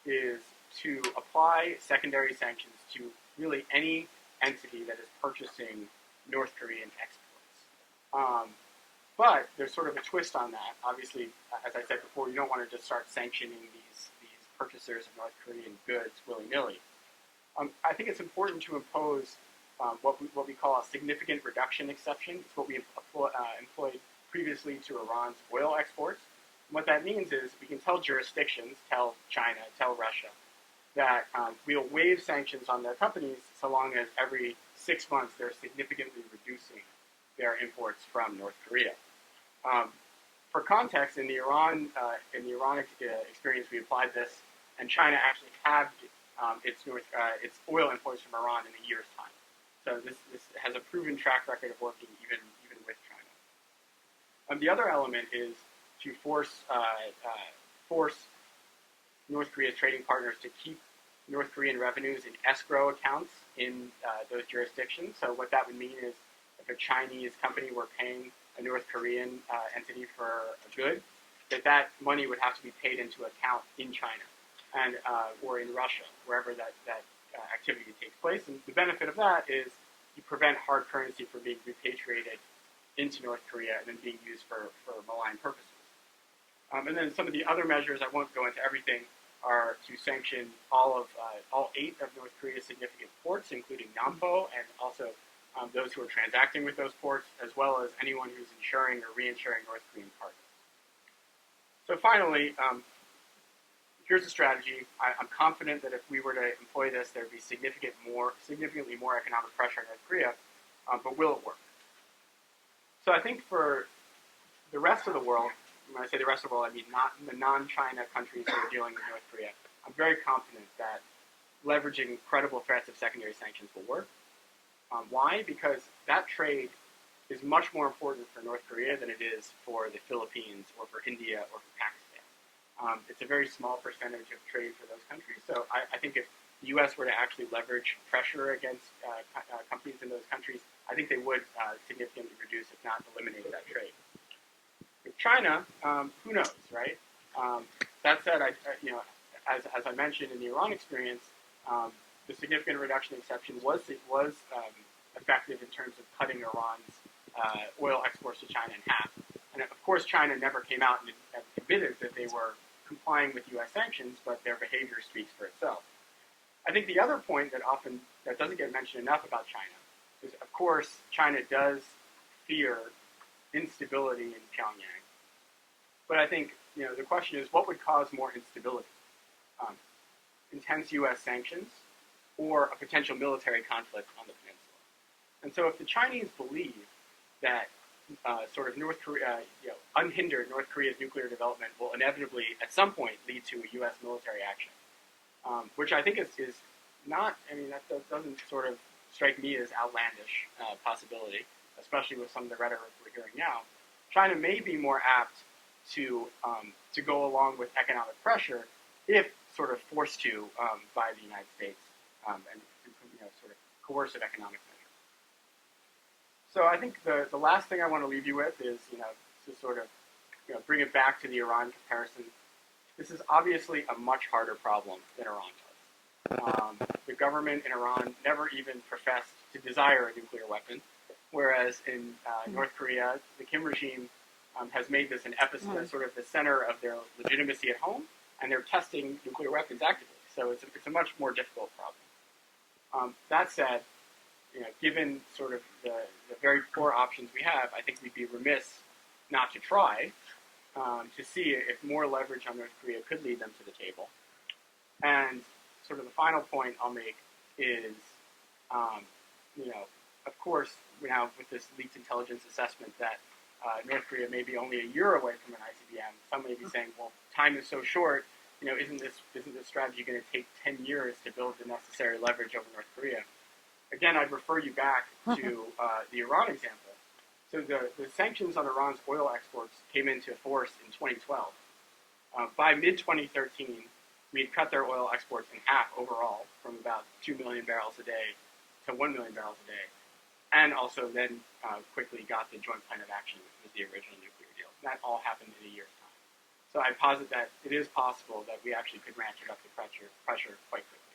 is to apply secondary sanctions to really any entity that is purchasing North Korean exports. But there's sort of a twist on that. Obviously, as I said before, you don't want to just start sanctioning these purchasers of North Korean goods willy-nilly. I think it's important to impose what we call a significant reduction exception. It's what we employed previously to Iran's oil exports. And what that means is we can tell jurisdictions, tell China, tell Russia, that we'll waive sanctions on their companies so long as every 6 months they're significantly reducing their imports from North Korea. For context, in the Iran experience, we applied this, and China actually halved its oil imports from Iran in a year's time. So this has a proven track record of working even with China. The other element is to force North Korea's trading partners to keep North Korean revenues in escrow accounts in those jurisdictions. So what that would mean is if a Chinese company were paying a North Korean entity for a good, that money would have to be paid into account in China and or in Russia, wherever that activity takes place. And the benefit of that is you prevent hard currency from being repatriated into North Korea and then being used for malign purposes. And then some of the other measures, I won't go into everything, are to sanction all 8 of North Korea's significant ports, including Nampo, and also those who are transacting with those ports, as well as anyone who's insuring or reinsuring North Korean cargoes. So finally, here's a strategy. I'm confident that if we were to employ this, there would be significantly more economic pressure on North Korea, but will it work? So I think for the rest of the world, when I say the rest of the world, I mean not the non-China countries that are dealing with North Korea, I'm very confident that leveraging credible threats of secondary sanctions will work. Why? Because that trade is much more important for North Korea than it is for the Philippines or for India or for Pakistan. It's a very small percentage of trade for those countries. So I think if the U.S. were to actually leverage pressure against companies in those countries, I think they would significantly reduce, if not eliminate, that trade. With China, who knows, right? That said, as I mentioned in the Iran experience, the significant reduction exception was effective in terms of cutting Iran's oil exports to China in half. And of course, China never came out and admitted that they were complying with U.S. sanctions, but their behavior speaks for itself. I think the other point that doesn't get mentioned enough about China is, of course, China does fear instability in Pyongyang. But I think the question is, what would cause more instability? Intense U.S. sanctions or a potential military conflict on the peninsula. And so if the Chinese believe that sort of North Korea, unhindered North Korea's nuclear development will inevitably, at some point, lead to a U.S. military action, which I think is not, that doesn't sort of strike me as outlandish possibility, especially with some of the rhetoric we're hearing now. China may be more apt to go along with economic pressure if sort of forced to by the United States and sort of coercive economic measures. So I think the last thing I want to leave you with is to sort of bring it back to the Iran comparison. This is obviously a much harder problem than Iran does. The government in Iran never even professed to desire a nuclear weapon, whereas in North Korea, the Kim regime has made this an epicenter, sort of the center of their legitimacy at home, and they're testing nuclear weapons actively. So it's a much more difficult problem. That said, given sort of the very poor options we have, I think we'd be remiss not to try to see if more leverage on North Korea could lead them to the table. And sort of the final point I'll make is, of course, now with this leaked intelligence assessment that North Korea may be only a year away from an ICBM, some may be saying, well, time is so short, isn't this strategy going to take 10 years to build the necessary leverage over North Korea? Again, I'd refer you back to the Iran example. So the sanctions on Iran's oil exports came into force in 2012. By mid-2013, we had cut their oil exports in half overall, from about 2 million barrels a day to 1 million barrels a day, and also then quickly got the Joint Plan of Action, which was the original nuclear deal. That all happened in a year's time. So I posit that it is possible that we actually could ratchet up the pressure quite quickly.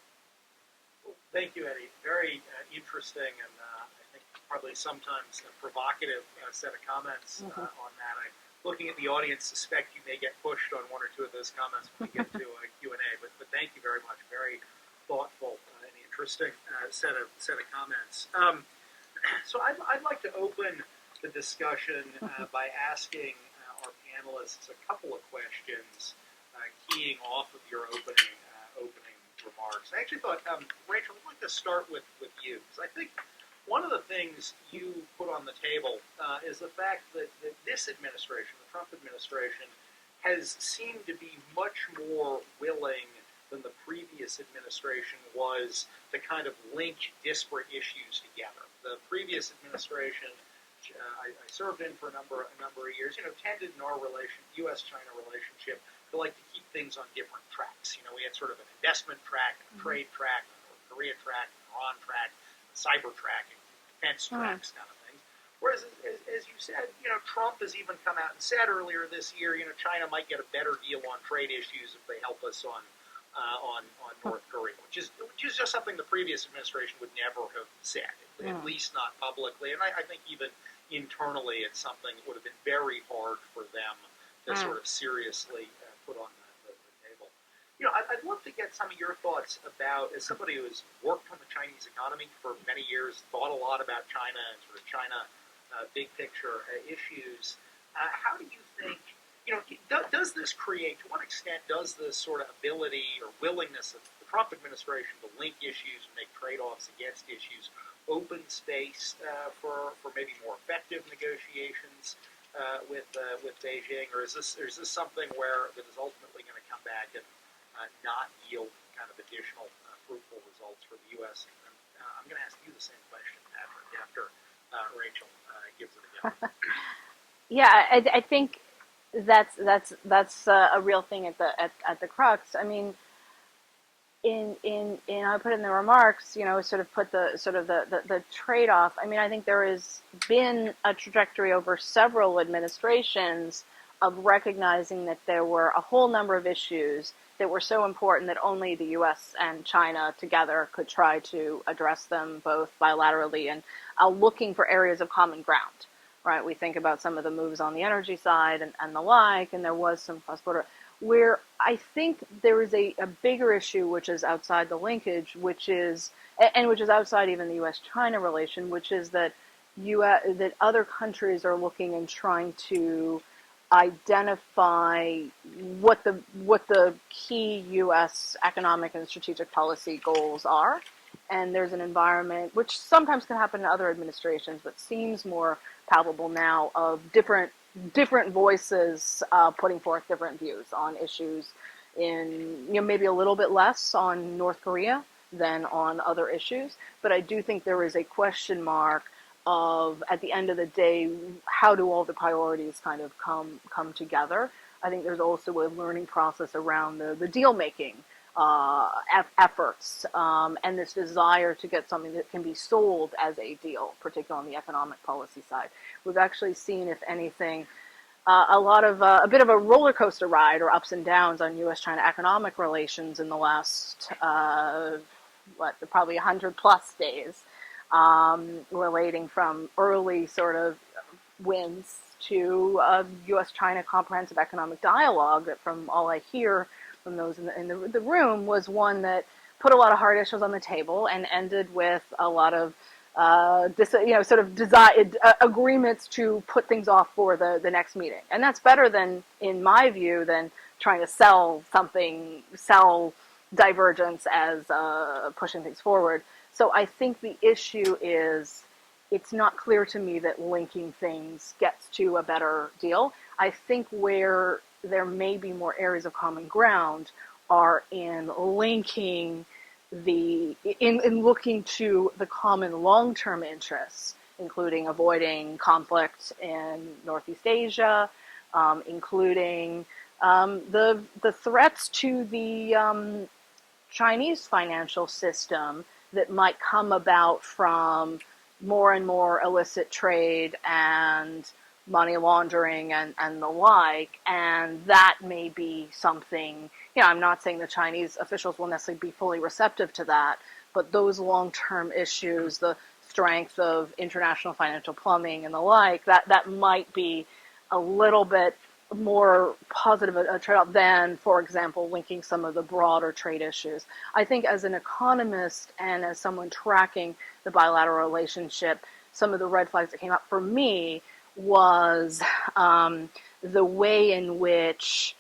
Well, thank you, Eddie. Very interesting and I think probably sometimes a provocative set of comments on that. Looking at the audience, suspect you may get pushed on one or two of those comments when we get to Q&A, but thank you very much. Very thoughtful and interesting set of comments. So I'd like to open the discussion by asking our panelists a couple of questions, keying off of your opening remarks. I actually thought, Rachel, I'd like to start with you, because I think one of the things you put on the table is the fact that this administration, the Trump administration, has seemed to be much more willing than the previous administration was to kind of link disparate issues together. The previous administration which I served in for a number of years, tended in our U.S.-China relationship to like to keep things on different tracks. We had sort of an investment track, a trade track, a North Korea track, an Iran track, a cyber track, and defense tracks kind of things. Whereas, as you said, Trump has even come out and said earlier this year, China might get a better deal on trade issues if they help us on North Korea, which is just something the previous administration would never have said, at least not publicly. And I think even internally, it's something that would have been very hard for them to sort of seriously put on the table. I'd love to get some of your thoughts about, as somebody who has worked on the Chinese economy for many years, thought a lot about China and sort of China big picture issues. How do you think, does this create, to what extent does this sort of ability or willingness of the Trump administration to link issues and make trade-offs against issues open space for maybe more effective negotiations with Beijing, or is this something where that is ultimately going to come back and not yield kind of additional fruitful results for the U.S.? And I'm going to ask you the same question, Patrick, after Rachel gives it again. Yeah, I think that's a real thing at the crux. I mean, I put in the remarks, sort of put the trade off. I mean, I think there has been a trajectory over several administrations of recognizing that there were a whole number of issues that were so important that only the U.S. and China together could try to address them both bilaterally and looking for areas of common ground, right? We think about some of the moves on the energy side and the like, and there was some cross-border, where I think there is a bigger issue which is outside the linkage, which is outside even the U.S.-China relation, which is that that other countries are looking and trying to identify what the key U.S. economic and strategic policy goals are. And there's an environment, which sometimes can happen in other administrations, but seems more palpable now, of different voices putting forth different views on issues in, maybe a little bit less on North Korea than on other issues. But I do think there is a question mark of, at the end of the day, how do all the priorities kind of come together? I think there's also a learning process around the deal making efforts and this desire to get something that can be sold as a deal, particularly on the economic policy side. We've actually seen, if anything, a bit of a roller coaster ride, or ups and downs, on U.S.-China economic relations in the last probably 100 plus days. Relating from early sort of wins to U.S.-China comprehensive economic dialogue that, from all I hear from those in the room, was one that put a lot of hard issues on the table and ended with a lot of agreements to put things off for the next meeting. And that's better than, in my view, than trying to sell divergence as pushing things forward. So I think the issue is, it's not clear to me that linking things gets to a better deal. I think where there may be more areas of common ground are in linking in looking to the common long-term interests, including avoiding conflict in Northeast Asia, including the threats to the Chinese financial system that might come about from more and more illicit trade and money laundering and the like. And that may be something, I'm not saying the Chinese officials will necessarily be fully receptive to that, but those long-term issues, the strength of international financial plumbing and the like, that might be a little bit more positive a trade-off than, for example, linking some of the broader trade issues. I think as an economist and as someone tracking the bilateral relationship, some of the red flags that came up for me was the way in which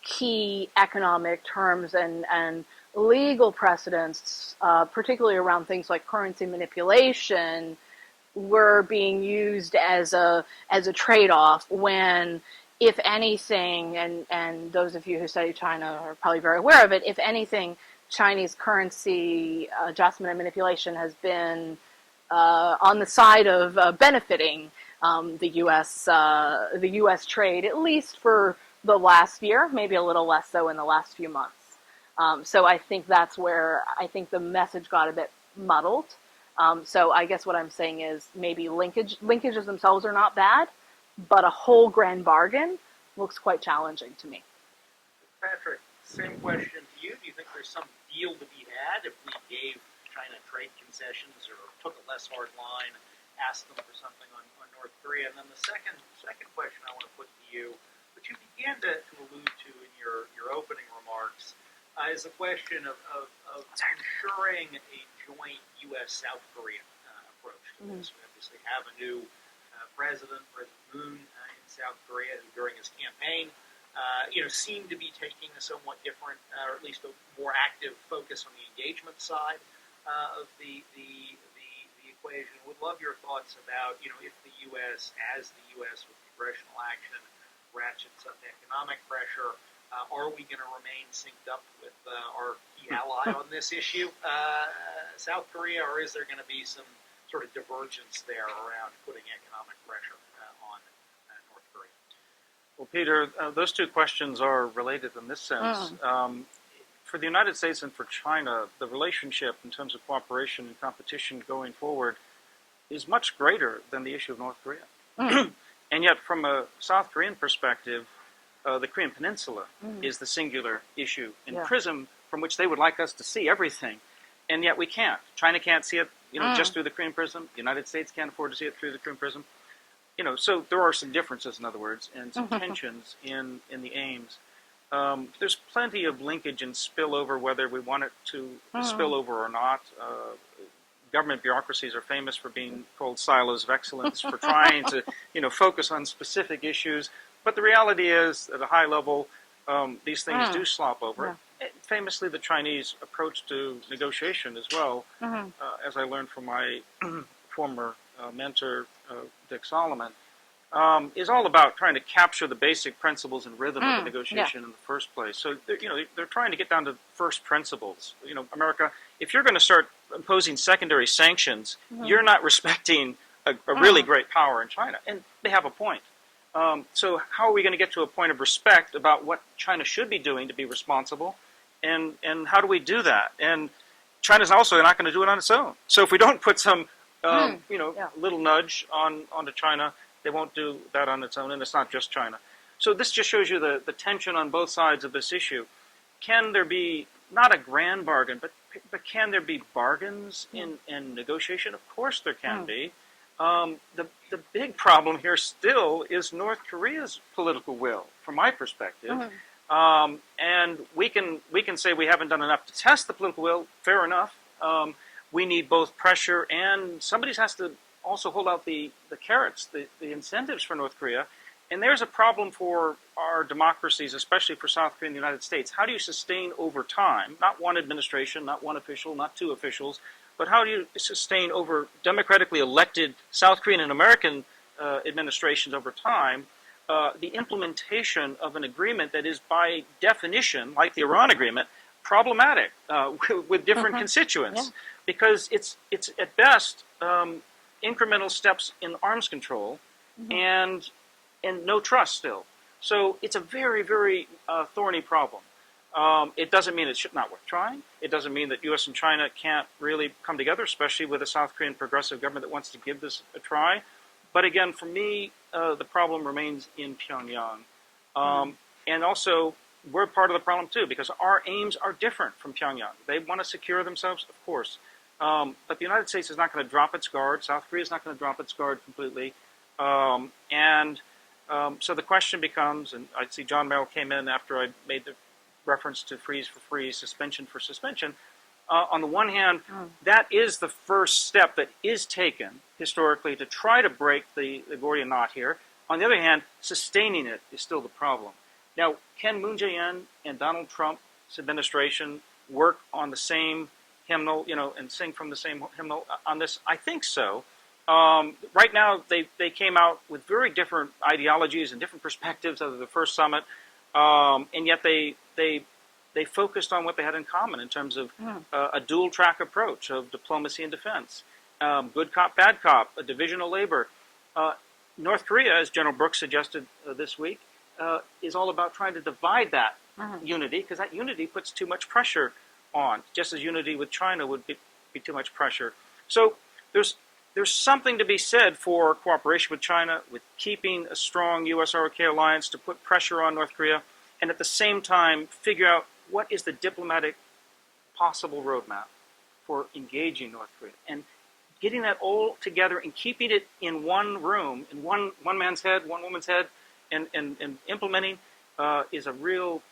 key economic terms and legal precedents, particularly around things like currency manipulation, were being used as a trade-off when, if anything, and those of you who study China are probably very aware of it, if anything, Chinese currency adjustment and manipulation has been on the side of benefiting the U.S. trade, at least for the last year, maybe a little less so in the last few months. So I think that's where I think the message got a bit muddled. So I guess what I'm saying is maybe linkages themselves are not bad, but a whole grand bargain looks quite challenging to me. Patrick, same question to you. Do you think there's some deal to be had if we gave China trade concessions or took a less hard line, asked them for something on North Korea? And then the second question I want to put to you, which you began to allude to in your opening remarks, is the question of ensuring a joint U.S.-South Korea approach to this. We obviously have a new President Moon in South Korea, who during his campaign seemed to be taking a somewhat different, or at least a more active focus on the engagement side of the equation. Would love your thoughts about, if the U.S., as the U.S. with congressional action, ratchets up economic pressure, are we going to remain synced up with our key ally on this issue, South Korea, or is there going to be some sort of divergence there around putting economic pressure on North Korea? Well, Peter, those two questions are related in this sense. For the United States and for China, the relationship in terms of cooperation and competition going forward is much greater than the issue of North Korea. And yet, from a South Korean perspective, the Korean Peninsula is the singular issue and prism from which they would like us to see everything. And yet we can't. China can't see it just through the Korean prism. The United States can't afford to see it through the Korean prism. So there are some differences, in other words, and some tensions in the aims. There's plenty of linkage and spillover, whether we want it to spill over or not. Government bureaucracies are famous for being called silos of excellence, for trying to, focus on specific issues. But the reality is, at a high level, these things do slop over. Famously, the Chinese approach to negotiation as well, as I learned from my former mentor, Dick Solomon, is all about trying to capture the basic principles and rhythm of the negotiation in the first place. So, they're trying to get down to first principles. America, if you're going to start imposing secondary sanctions, you're not respecting a really great power in China. And they have a point. So how are we going to get to a point of respect about what China should be doing to be responsible? And how do we do that? And China's also not going to do it on its own. So if we don't put some, little nudge onto China, they won't do that on its own. And it's not just China. So this just shows you the tension on both sides of this issue. Can there be, not a grand bargain, but can there be bargains in negotiation? Of course there can be. The big problem here still is North Korea's political will, from my perspective. And we can say we haven't done enough to test the political will. Fair enough. We need both pressure, and somebody has to also hold out the carrots, the incentives for North Korea. And there's a problem for our democracies, especially for South Korea and the United States. How do you sustain over time, not one administration, not one official, not two officials, but how do you sustain over democratically elected South Korean and American administrations over time the implementation of an agreement that is by definition, like the Iran agreement, problematic with different constituents? Because it's at best incremental steps in arms control and no trust still. So it's a very, very thorny problem. It doesn't mean it's not worth trying. It doesn't mean that U.S. and China can't really come together, especially with a South Korean progressive government that wants to give this a try. But again, for me, the problem remains in Pyongyang. And also, we're part of the problem too, because our aims are different from Pyongyang. They want to secure themselves, of course. But the United States is not going to drop its guard. South Korea is not going to drop its guard completely. So the question becomes, and I see John Merrill came in after I made the reference to freeze for freeze, suspension for suspension. On the one hand, that is the first step that is taken historically to try to break the Gordian knot here. On the other hand, sustaining it is still the problem. Now, can Moon Jae-in and Donald Trump's administration work on the same hymnal, and sing from the same hymnal on this? I think so. Right now, they came out with very different ideologies and different perspectives of the first summit, and yet they focused on what they had in common in terms of a dual-track approach of diplomacy and defense. good cop, bad cop, a division of labor. North Korea, as General Brooks suggested this week, is all about trying to divide that unity, because that unity puts too much pressure on, just as unity with China would be too much pressure. So there's something to be said for cooperation with China, with keeping a strong U.S.-ROK alliance to put pressure on North Korea, and at the same time figure out what is the diplomatic possible roadmap for engaging North Korea. And getting that all together and keeping it in one room, in one man's head, one woman's head, and implementing is a real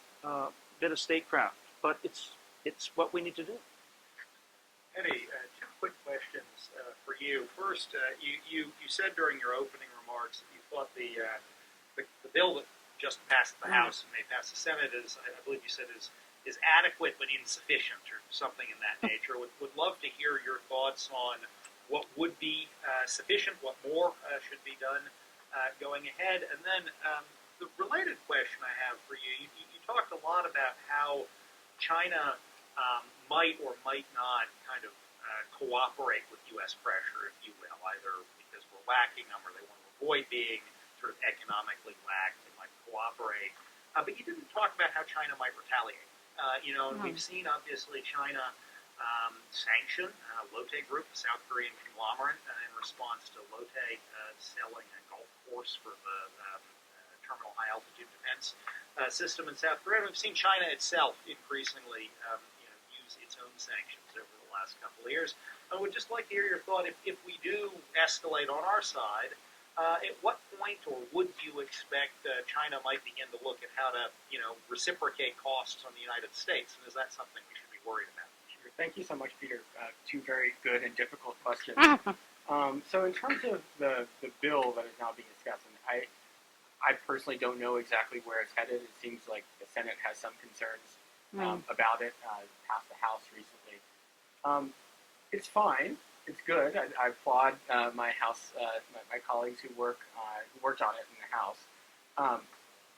bit of statecraft. But it's what we need to do. Eddie, two quick questions for you. First, you said during your opening remarks that you thought the bill that just passed the House and may pass the Senate is, I believe you said, is adequate but insufficient, or something in that nature. Would love to hear your thoughts on what would be sufficient, what more should be done going ahead. And then the related question I have for you, you talked a lot about how China might or might not kind of cooperate with U.S. pressure, if you will, either because we're lacking them or they want to avoid being sort of economically lacked, they might cooperate. But you didn't talk about how China might retaliate. And we've seen, obviously, China sanction Lotte Group, a South Korean conglomerate, in response to Lotte selling a golf course for the terminal high-altitude defense system in South Korea. We've seen China itself increasingly use its own sanctions over the last couple of years. I would just like to hear your thought, if we do escalate on our side, at what point, or would you expect China might begin to look at how to, reciprocate costs on the United States? And is that something we should be worried about? Sure. Thank you so much, Peter. Two very good and difficult questions. So in terms of the bill that is now being discussed, and I personally don't know exactly where it's headed. It seems like the Senate has some concerns about it. It passed the House recently. It's fine. It's good. I applaud my House, my colleagues who worked on it in the House.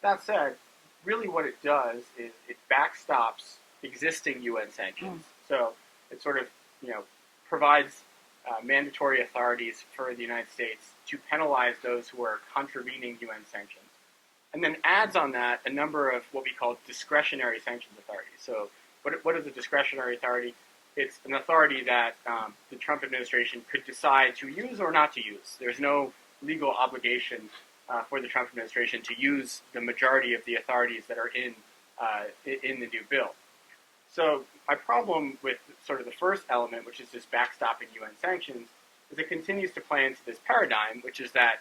That said, really what it does is it backstops existing UN sanctions. So it sort of provides mandatory authorities for the United States to penalize those who are contravening UN sanctions, and then adds on that a number of what we call discretionary sanctions authorities. So what is a discretionary authority? It's an authority that the Trump administration could decide to use or not to use. There's no legal obligation for the Trump administration to use the majority of the authorities that are in the new bill. So my problem with sort of the first element, which is just backstopping UN sanctions, is it continues to play into this paradigm, which is that,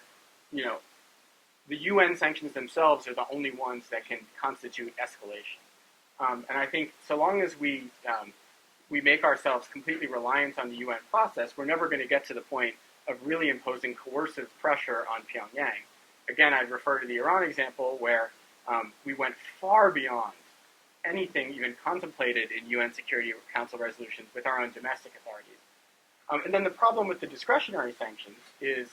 the UN sanctions themselves are the only ones that can constitute escalation. And I think so long as we make ourselves completely reliant on the UN process, we're never going to get to the point of really imposing coercive pressure on Pyongyang. Again, I'd refer to the Iran example where we went far beyond anything even contemplated in UN Security Council resolutions with our own domestic authorities. And then the problem with the discretionary sanctions is,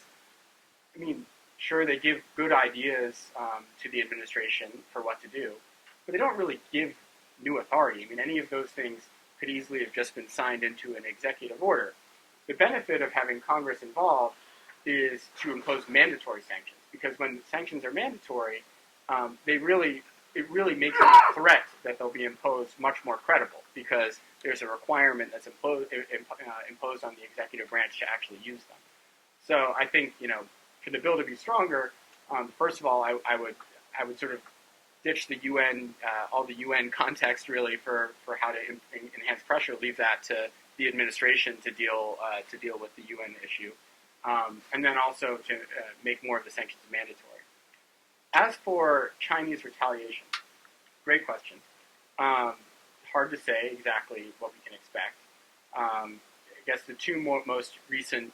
sure, they give good ideas to the administration for what to do, but they don't really give new authority. Any of those things could easily have just been signed into an executive order. The benefit of having Congress involved is to impose mandatory sanctions, because when sanctions are mandatory, it really makes the threat that they'll be imposed much more credible, because there's a requirement that's imposed on the executive branch to actually use them. So I think, for the bill to be stronger, first of all, I would sort of ditch the UN, all the UN context really for how to enhance pressure. Leave that to the administration to deal with the UN issue, and then also to make more of the sanctions mandatory. As for Chinese retaliation, great question. Hard to say exactly what we can expect. I guess the two most recent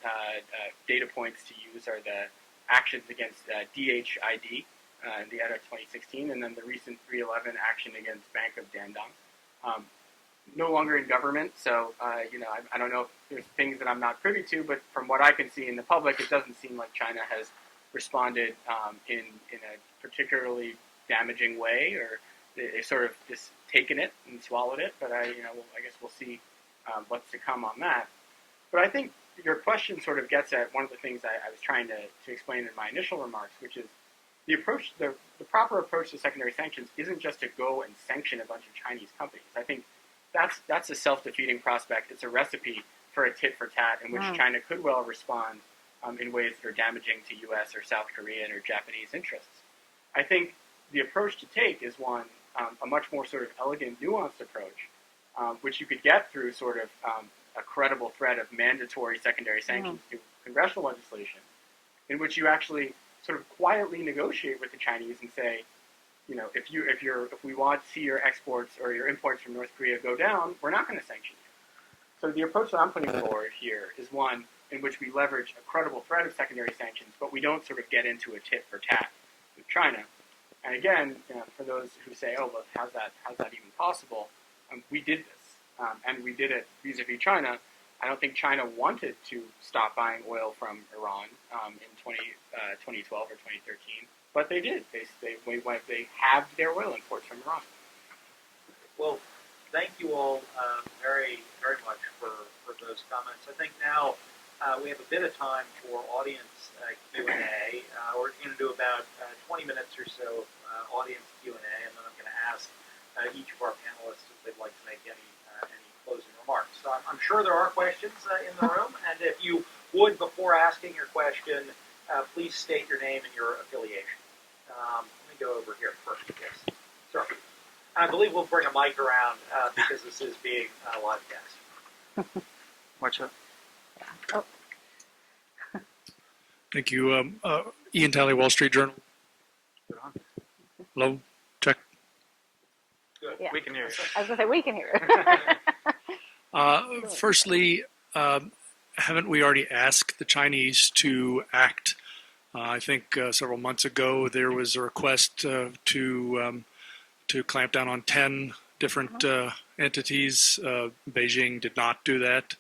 data points to use are the actions against DHID in the ETA 2016, and then the recent 311 action against Bank of Dandong. No longer in government, so I don't know if there's things that I'm not privy to, but from what I can see in the public, it doesn't seem like China has responded in a particularly damaging way, or they've sort of just taken it and swallowed it. But I guess we'll see what's to come on that. But I think your question sort of gets at one of the things I was trying to explain in my initial remarks, which is the approach, the proper approach to secondary sanctions isn't just to go and sanction a bunch of Chinese companies. I think that's a self-defeating prospect. It's a recipe for a tit for tat in which China could well respond in ways that are damaging to U.S. or South Korean or Japanese interests. I think the approach to take is one, a much more sort of elegant, nuanced approach, which you could get through sort of a credible threat of mandatory secondary sanctions through congressional legislation, in which you actually sort of quietly negotiate with the Chinese and say, you know, if we want to see your exports or your imports from North Korea go down, we're not going to sanction you. So the approach that I'm putting forward here is one in which we leverage a credible threat of secondary sanctions, but we don't sort of get into a tit for tat with China. And again, you know, for those who say, "Oh, well, how's that even possible?" We did this, and we did it vis-a-vis China. I don't think China wanted to stop buying oil from Iran in 2012 or 2013, but they did. They halved their oil imports from Iran. Well, thank you all very, very much for those comments. I think now we have a bit of time for audience Q&A. We're going to do about 20 minutes or so of audience Q&A, and then I'm going to ask each of our panelists if they'd like to make any closing remarks. So I'm sure there are questions in the room, and if you would, before asking your question, please state your name and your affiliation. Let me go over here first. Yes, sir. I believe we'll bring a mic around because this is being live cast. Watch out. Oh. Thank you. Ian Talley, Wall Street Journal. Hello? Check. Good. Yeah. We can hear you. I was going to say, we can hear it. Firstly, haven't we already asked the Chinese to act? I think several months ago there was a request to clamp down on 10 different entities. Beijing did not do that.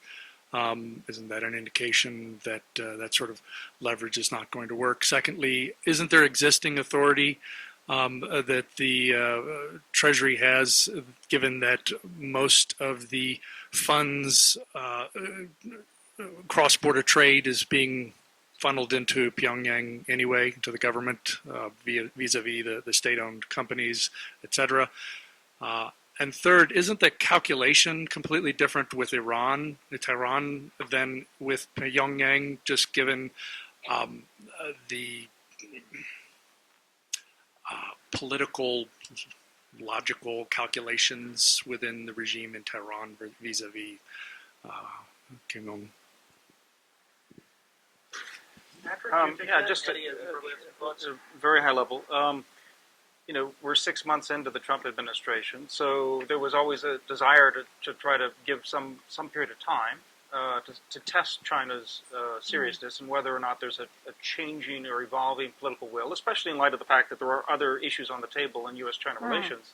Isn't that an indication that that sort of leverage is not going to work? Secondly, isn't there existing authority that the Treasury has, given that most of the funds, cross-border trade is being funneled into Pyongyang anyway, to the government, vis-a-vis the state-owned companies, etc.? And third, isn't the calculation completely different with Iran, Tehran, than with Pyongyang, just given the political, logical calculations within the regime in Tehran vis-a-vis Kim Jong? Yeah, just a very high level. You know, we're 6 months into the Trump administration, so there was always a desire to try to give some period of time to test China's seriousness and whether or not there's a changing or evolving political will, especially in light of the fact that there are other issues on the table in U.S.-China relations.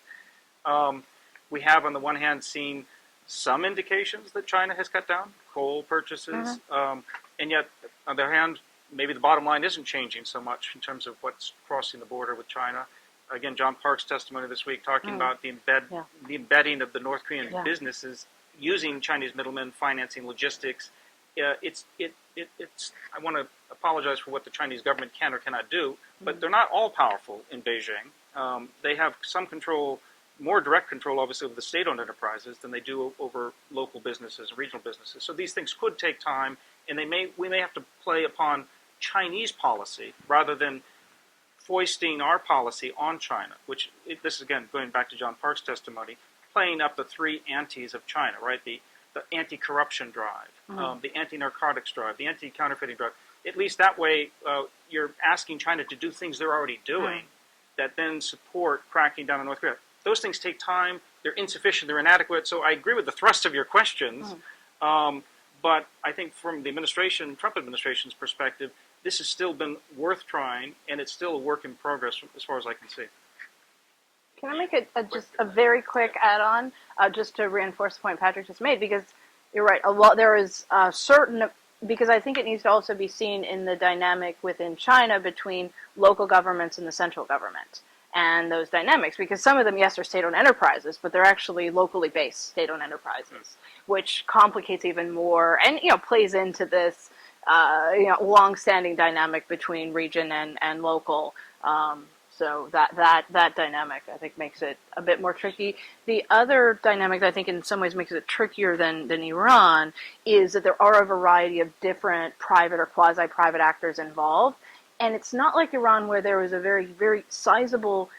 We have, on the one hand, seen some indications that China has cut down coal purchases, and yet, on the other hand, maybe the bottom line isn't changing so much in terms of what's crossing the border with China. Again, John Park's testimony this week talking about the embedding of the North Korean businesses using Chinese middlemen, financing, logistics. It's. I want to apologize for what the Chinese government can or cannot do, but they're not all powerful in Beijing. They have some control, more direct control, obviously, over the state-owned enterprises than they do over local businesses and regional businesses. So these things could take time, and we may have to play upon Chinese policy rather than foisting our policy on China, which this is, again, going back to John Park's testimony, playing up the three antis of China, right? The anti-corruption drive, the anti-narcotics drive, the anti-counterfeiting drive. At least that way, you're asking China to do things they're already doing that then support cracking down on North Korea. Those things take time. They're insufficient. They're inadequate. So I agree with the thrust of your questions. But I think from the Trump administration's perspective, this has still been worth trying, and it's still a work in progress as far as I can see. Can I make just a very quick add-on, just to reinforce the point Patrick just made? Because you're right. There is certain, because I think it needs to also be seen in the dynamic within China between local governments and the central government. and those dynamics, because some of them, yes, are state-owned enterprises, but they're actually locally based state-owned enterprises, which complicates even more and plays into this long-standing dynamic between region and local. So that dynamic, I think, makes it a bit more tricky. The other dynamic that I think in some ways makes it trickier than Iran is that there are a variety of different private or quasi-private actors involved. And it's not like Iran where there was a very, very sizable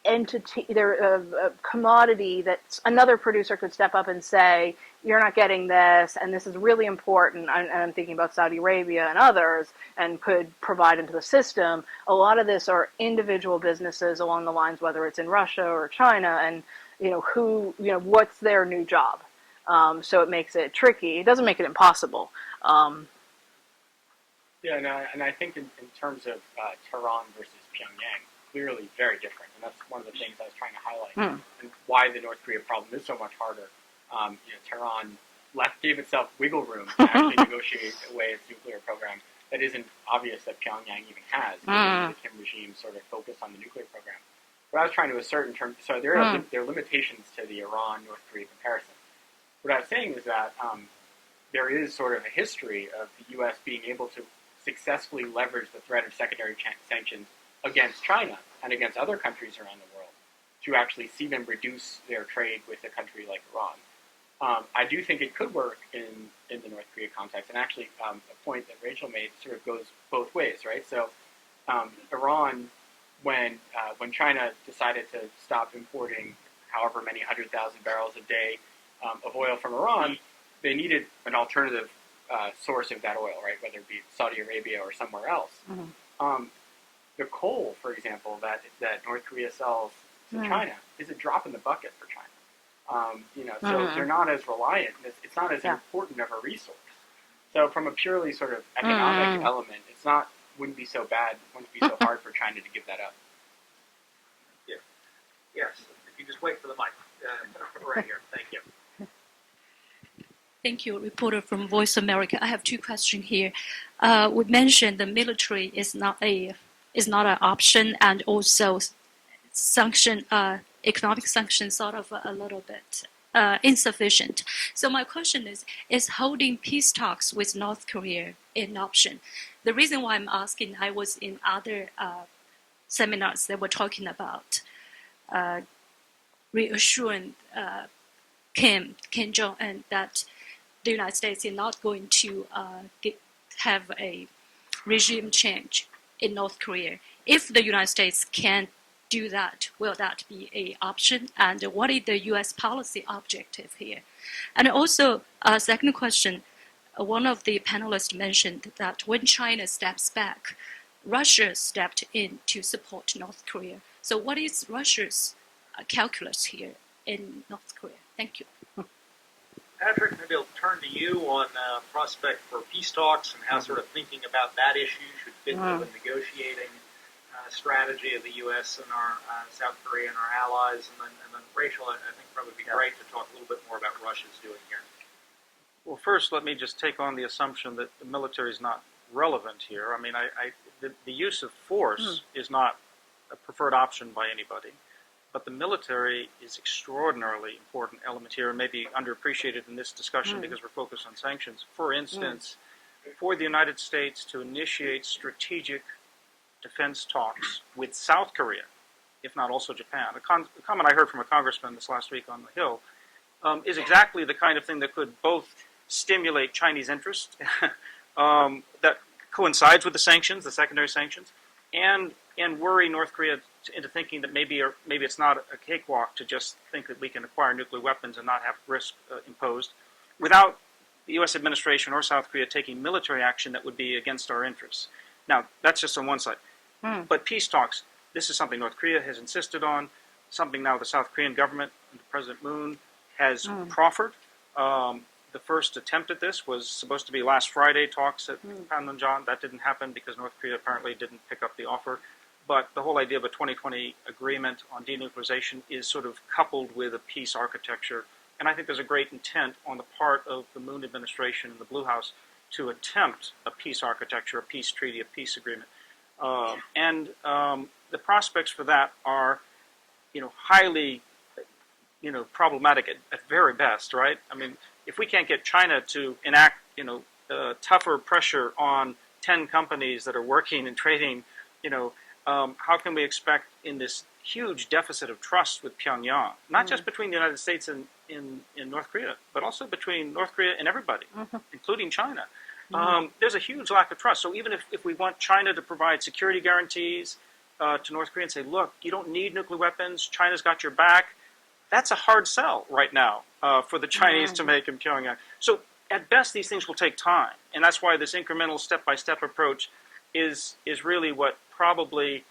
entity, a commodity that another producer could step up and say, you're not getting this, and this is really important, and I'm thinking about Saudi Arabia and others, and could provide into the system. A lot of this are individual businesses along the lines, whether it's in Russia or China, and what's their new job. So it makes it tricky. It doesn't make it impossible. And I think in terms of Tehran versus Pyongyang, clearly very different, and that's one of the things I was trying to highlight, and why the North Korea problem is so much harder. Tehran gave itself wiggle room to actually negotiate away its nuclear program that isn't obvious that Pyongyang even has. The Kim regime sort of focused on the nuclear program. What I was trying to assert in terms, so there are limitations to the Iran-North Korea comparison. What I was saying is that there is sort of a history of the U.S. being able to successfully leverage the threat of secondary sanctions against China and against other countries around the world to actually see them reduce their trade with a country like Iran. I do think it could work in the North Korea context, and actually a point that Rachel made sort of goes both ways, right? So Iran, when China decided to stop importing however many 100,000 barrels a day of oil from Iran, they needed an alternative source of that oil, right? Whether it be Saudi Arabia or somewhere else. The coal, for example, that North Korea sells to China is a drop in the bucket for China. So they're not as reliant. It's not as important of a resource. So from a purely sort of economic element, wouldn't be so bad. Wouldn't be so hard for China to give that up. Yeah. Yes. If you just wait for the mic, right here. Thank you. Thank you, reporter from Voice America. I have two questions here. We mentioned the military is not an option, and also economic sanctions sort of a little bit insufficient. So my question is holding peace talks with North Korea an option? The reason why I'm asking, I was in other seminars that were talking about reassuring Kim Jong-un that the United States is not going to have a regime change in North Korea. If the United States can't do that, will that be an option? And what is the U.S. policy objective here? And also, second question, one of the panelists mentioned that when China steps back, Russia stepped in to support North Korea. So what is Russia's calculus here in North Korea? Thank you. Patrick, maybe I'll turn to you on prospect for peace talks and how sort of thinking about that issue should fit into the negotiating strategy of the U.S. and our South Korea and our allies. And then Rachel, I think probably would be great to talk a little bit more about what Russia's doing here. Well, first, let me just take on the assumption that the military is not relevant here. I mean, the use of force is not a preferred option by anybody. But the military is extraordinarily important element here and maybe underappreciated in this discussion because we're focused on sanctions. For instance, for the United States to initiate strategic defense talks with South Korea, if not also Japan, a comment I heard from a congressman this last week on the Hill, is exactly the kind of thing that could both stimulate Chinese interest that coincides with the sanctions, the secondary sanctions, and worry North Korea into thinking that maybe it's not a cakewalk to just think that we can acquire nuclear weapons and not have risk imposed without the U.S. administration or South Korea taking military action that would be against our interests. Now, that's just on one side. But peace talks, this is something North Korea has insisted on, something now the South Korean government under President Moon has proffered. The first attempt at this was supposed to be last Friday, talks at Panmunjom. That didn't happen because North Korea apparently didn't pick up the offer. But the whole idea of a 2020 agreement on denuclearization is sort of coupled with a peace architecture. And I think there's a great intent on the part of the Moon administration and the Blue House to attempt a peace architecture, a peace treaty, a peace agreement. And the prospects for that are, highly, problematic at very best, right? I mean, if we can't get China to enact, tougher pressure on 10 companies that are working and trading, how can we expect in this huge deficit of trust with Pyongyang, not just between the United States and in North Korea, but also between North Korea and everybody, including China. There's a huge lack of trust. So even if we want China to provide security guarantees to North Korea and say, look, you don't need nuclear weapons, China's got your back, that's a hard sell right now for the Chinese to make in Pyongyang. So at best, these things will take time. And that's why this incremental step-by-step approach is really what probably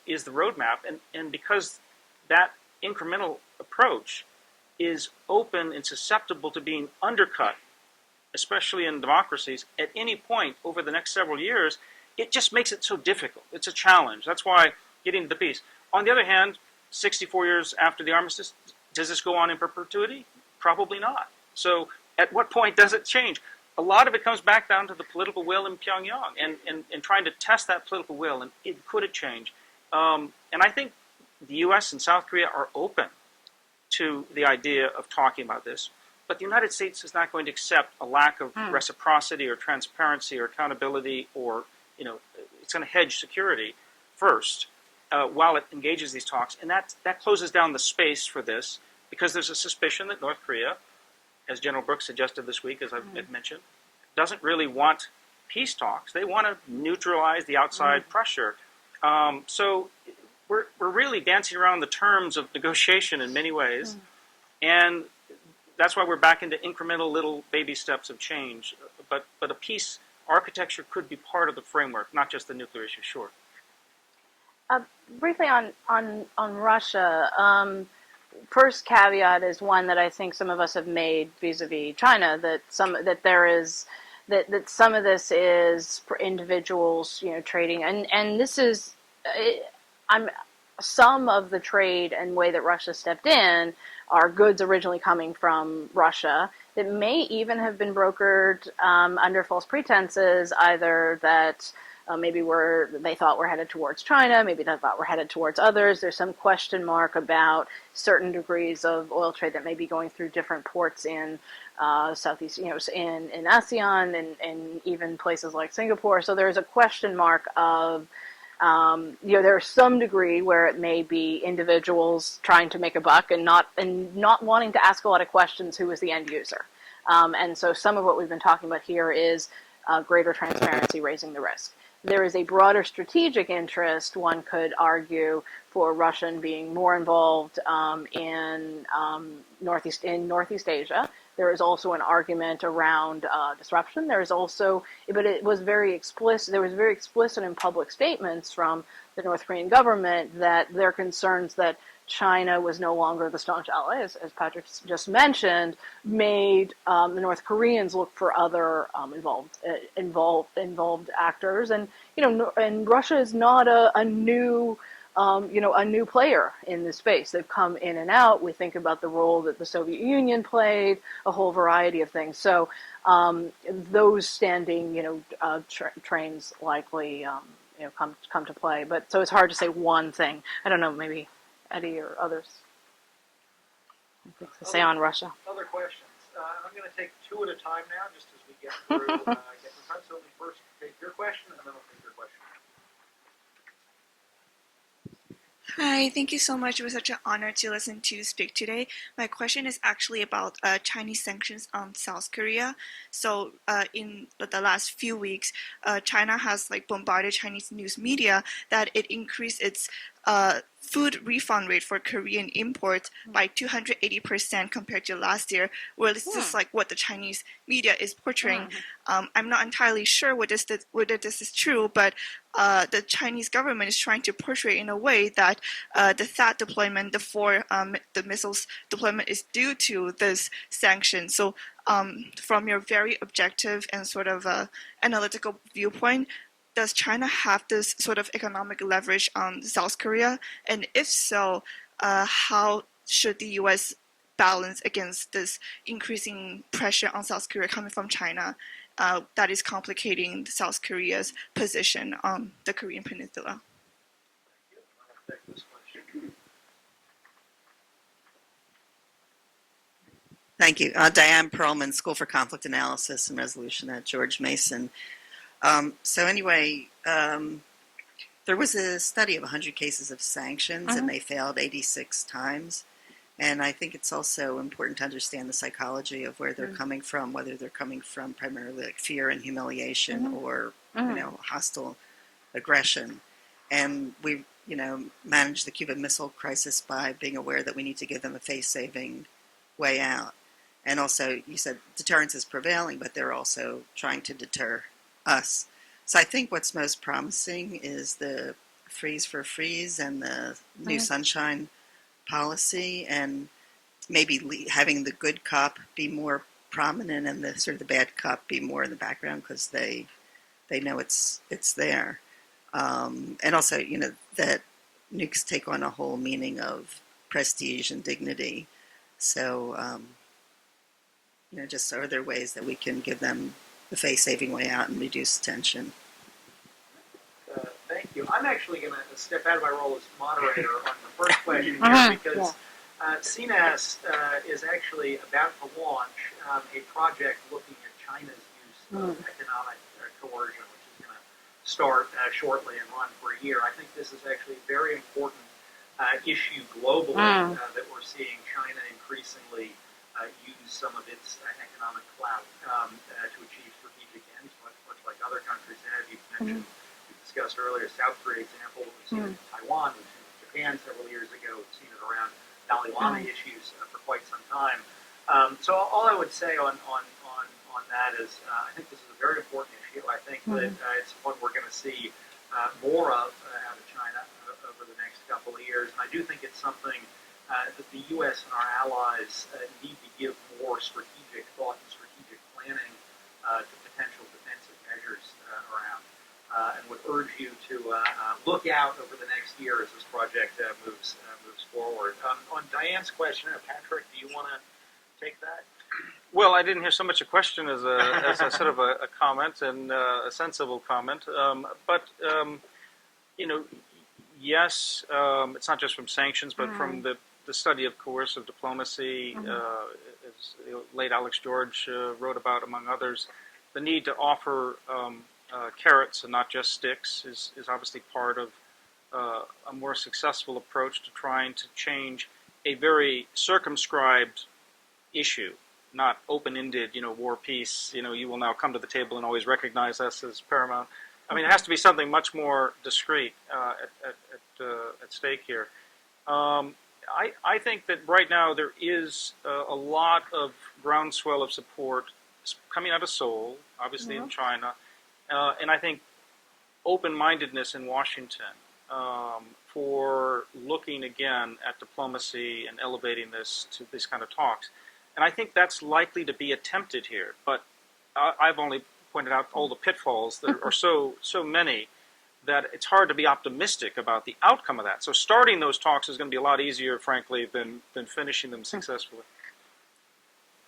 is the roadmap. And because that incremental approach is open and susceptible to being undercut, especially in democracies, at any point over the next several years, it just makes it so difficult. It's a challenge. That's why getting to the peace. On the other hand, 64 years after the armistice, does this go on in perpetuity? Probably not. So at what point does it change? A lot of it comes back down to the political will in Pyongyang and trying to test that political will, and could it change? And I think the U.S. and South Korea are open to the idea of talking about this, but the United States is not going to accept a lack of reciprocity or transparency or accountability, or it's going to hedge security first while it engages these talks, and that closes down the space for this, because there's a suspicion that North Korea, as General Brooks suggested this week, as I've mentioned, doesn't really want peace talks. They want to neutralize the outside pressure. So we're really dancing around the terms of negotiation in many ways, and that's why we're back into incremental little baby steps of change. But a peace architecture could be part of the framework, not just the nuclear issue. Sure. Briefly on Russia. First caveat is one that I think some of us have made vis-a-vis China, that some of this is for individuals, trading, and this is, some of the trade and way that Russia stepped in are goods originally coming from Russia that may even have been brokered under false pretenses, either that maybe they thought we're headed towards China, maybe they thought we're headed towards others. There's some question mark about certain degrees of oil trade that may be going through different ports in Southeast, in ASEAN and even places like Singapore. So there's a question mark of, there's some degree where it may be individuals trying to make a buck and not wanting to ask a lot of questions. Who is the end user? And so some of what we've been talking about here is greater transparency, raising the risk. There is a broader strategic interest, one could argue, for Russia being more involved in Northeast Asia. There is also an argument around disruption. There is also, but it was very explicit. There was very explicit in public statements from the North Korean government that their concerns that China was no longer the staunch ally, as Patrick just mentioned, made the North Koreans look for other involved actors, and and Russia is not a new player in this space. They've come in and out. We think about the role that the Soviet Union played, a whole variety of things. So those standing trains likely come to play. But so it's hard to say one thing. I don't know, maybe Eddie or others to say on Russia. Other questions? I'm going to take two at a time now, just as we get through time. So let me first take your question, and then I'll take your question. Hi, thank you so much. It was such an honor to listen to you speak today. My question is actually about Chinese sanctions on South Korea. So in the last few weeks, China has bombarded Chinese news media that it increased its food refund rate for Korean imports by 280% compared to last year. Well, this is what the Chinese media is portraying. I'm not entirely sure whether this is true, but the Chinese government is trying to portray in a way that the THAAD deployment, the missiles deployment, is due to this sanction. So from your very objective and sort of analytical viewpoint, does China have this sort of economic leverage on South Korea? And if so, how should the U.S. balance against this increasing pressure on South Korea coming from China that is complicating South Korea's position on the Korean Peninsula? take this question. Thank you. Diane Perlman, School for Conflict Analysis and Resolution at George Mason. So anyway, there was a study of 100 cases of sanctions, and they failed 86 times. And I think it's also important to understand the psychology of where they're coming from, whether they're coming from primarily like fear and humiliation or, hostile aggression. And we, managed the Cuban Missile Crisis by being aware that we need to give them a face-saving way out. And also, you said deterrence is prevailing, but they're also trying to deter us. So I think what's most promising is the freeze for freeze and the new sunshine policy, and maybe having the good cop be more prominent and the sort of the bad cop be more in the background because they know it's there. And also, that nukes take on a whole meaning of prestige and dignity. So, just are there ways that we can give them the face-saving way out and reduce tension? Thank you. I'm actually going to step out of my role as moderator on the first question here because CNAS is actually about to launch a project looking at China's use of economic coercion, which is going to start shortly and run for a year. I think this is actually a very important issue globally that we're seeing China increasingly use some of its economic clout to achieve strategic ends, much like other countries have. You've mentioned, we discussed earlier, South Korea example. We've seen it in Taiwan. We've seen it in Japan several years ago. We've seen it around Dalai Lama issues for quite some time. So all I would say on that is I think this is a very important issue. I think that it's one we're going to see more of out of China over the next couple of years. And I do think it's something that the U.S. and our allies need to give more strategic thought and strategic planning to potential defensive measures around. And would urge you to look out over the next year as this project moves forward. On Diane's question, Patrick, do you want to take that? Well, I didn't hear so much a question as a sort of a comment, and a sensible comment. Yes, it's not just from sanctions, but from the study of coercive diplomacy, as late Alex George wrote about, among others. The need to offer carrots and not just sticks is obviously part of a more successful approach to trying to change a very circumscribed issue, not open-ended, war, peace, you will now come to the table and always recognize us as paramount. I mean, it has to be something much more discreet at stake here. I think that right now there is a lot of groundswell of support coming out of Seoul, obviously in China, and I think open-mindedness in Washington for looking again at diplomacy and elevating this to these kind of talks. And I think that's likely to be attempted here. But I've only pointed out all the pitfalls that are so many that it's hard to be optimistic about the outcome of that. So starting those talks is going to be a lot easier, frankly, than finishing them successfully.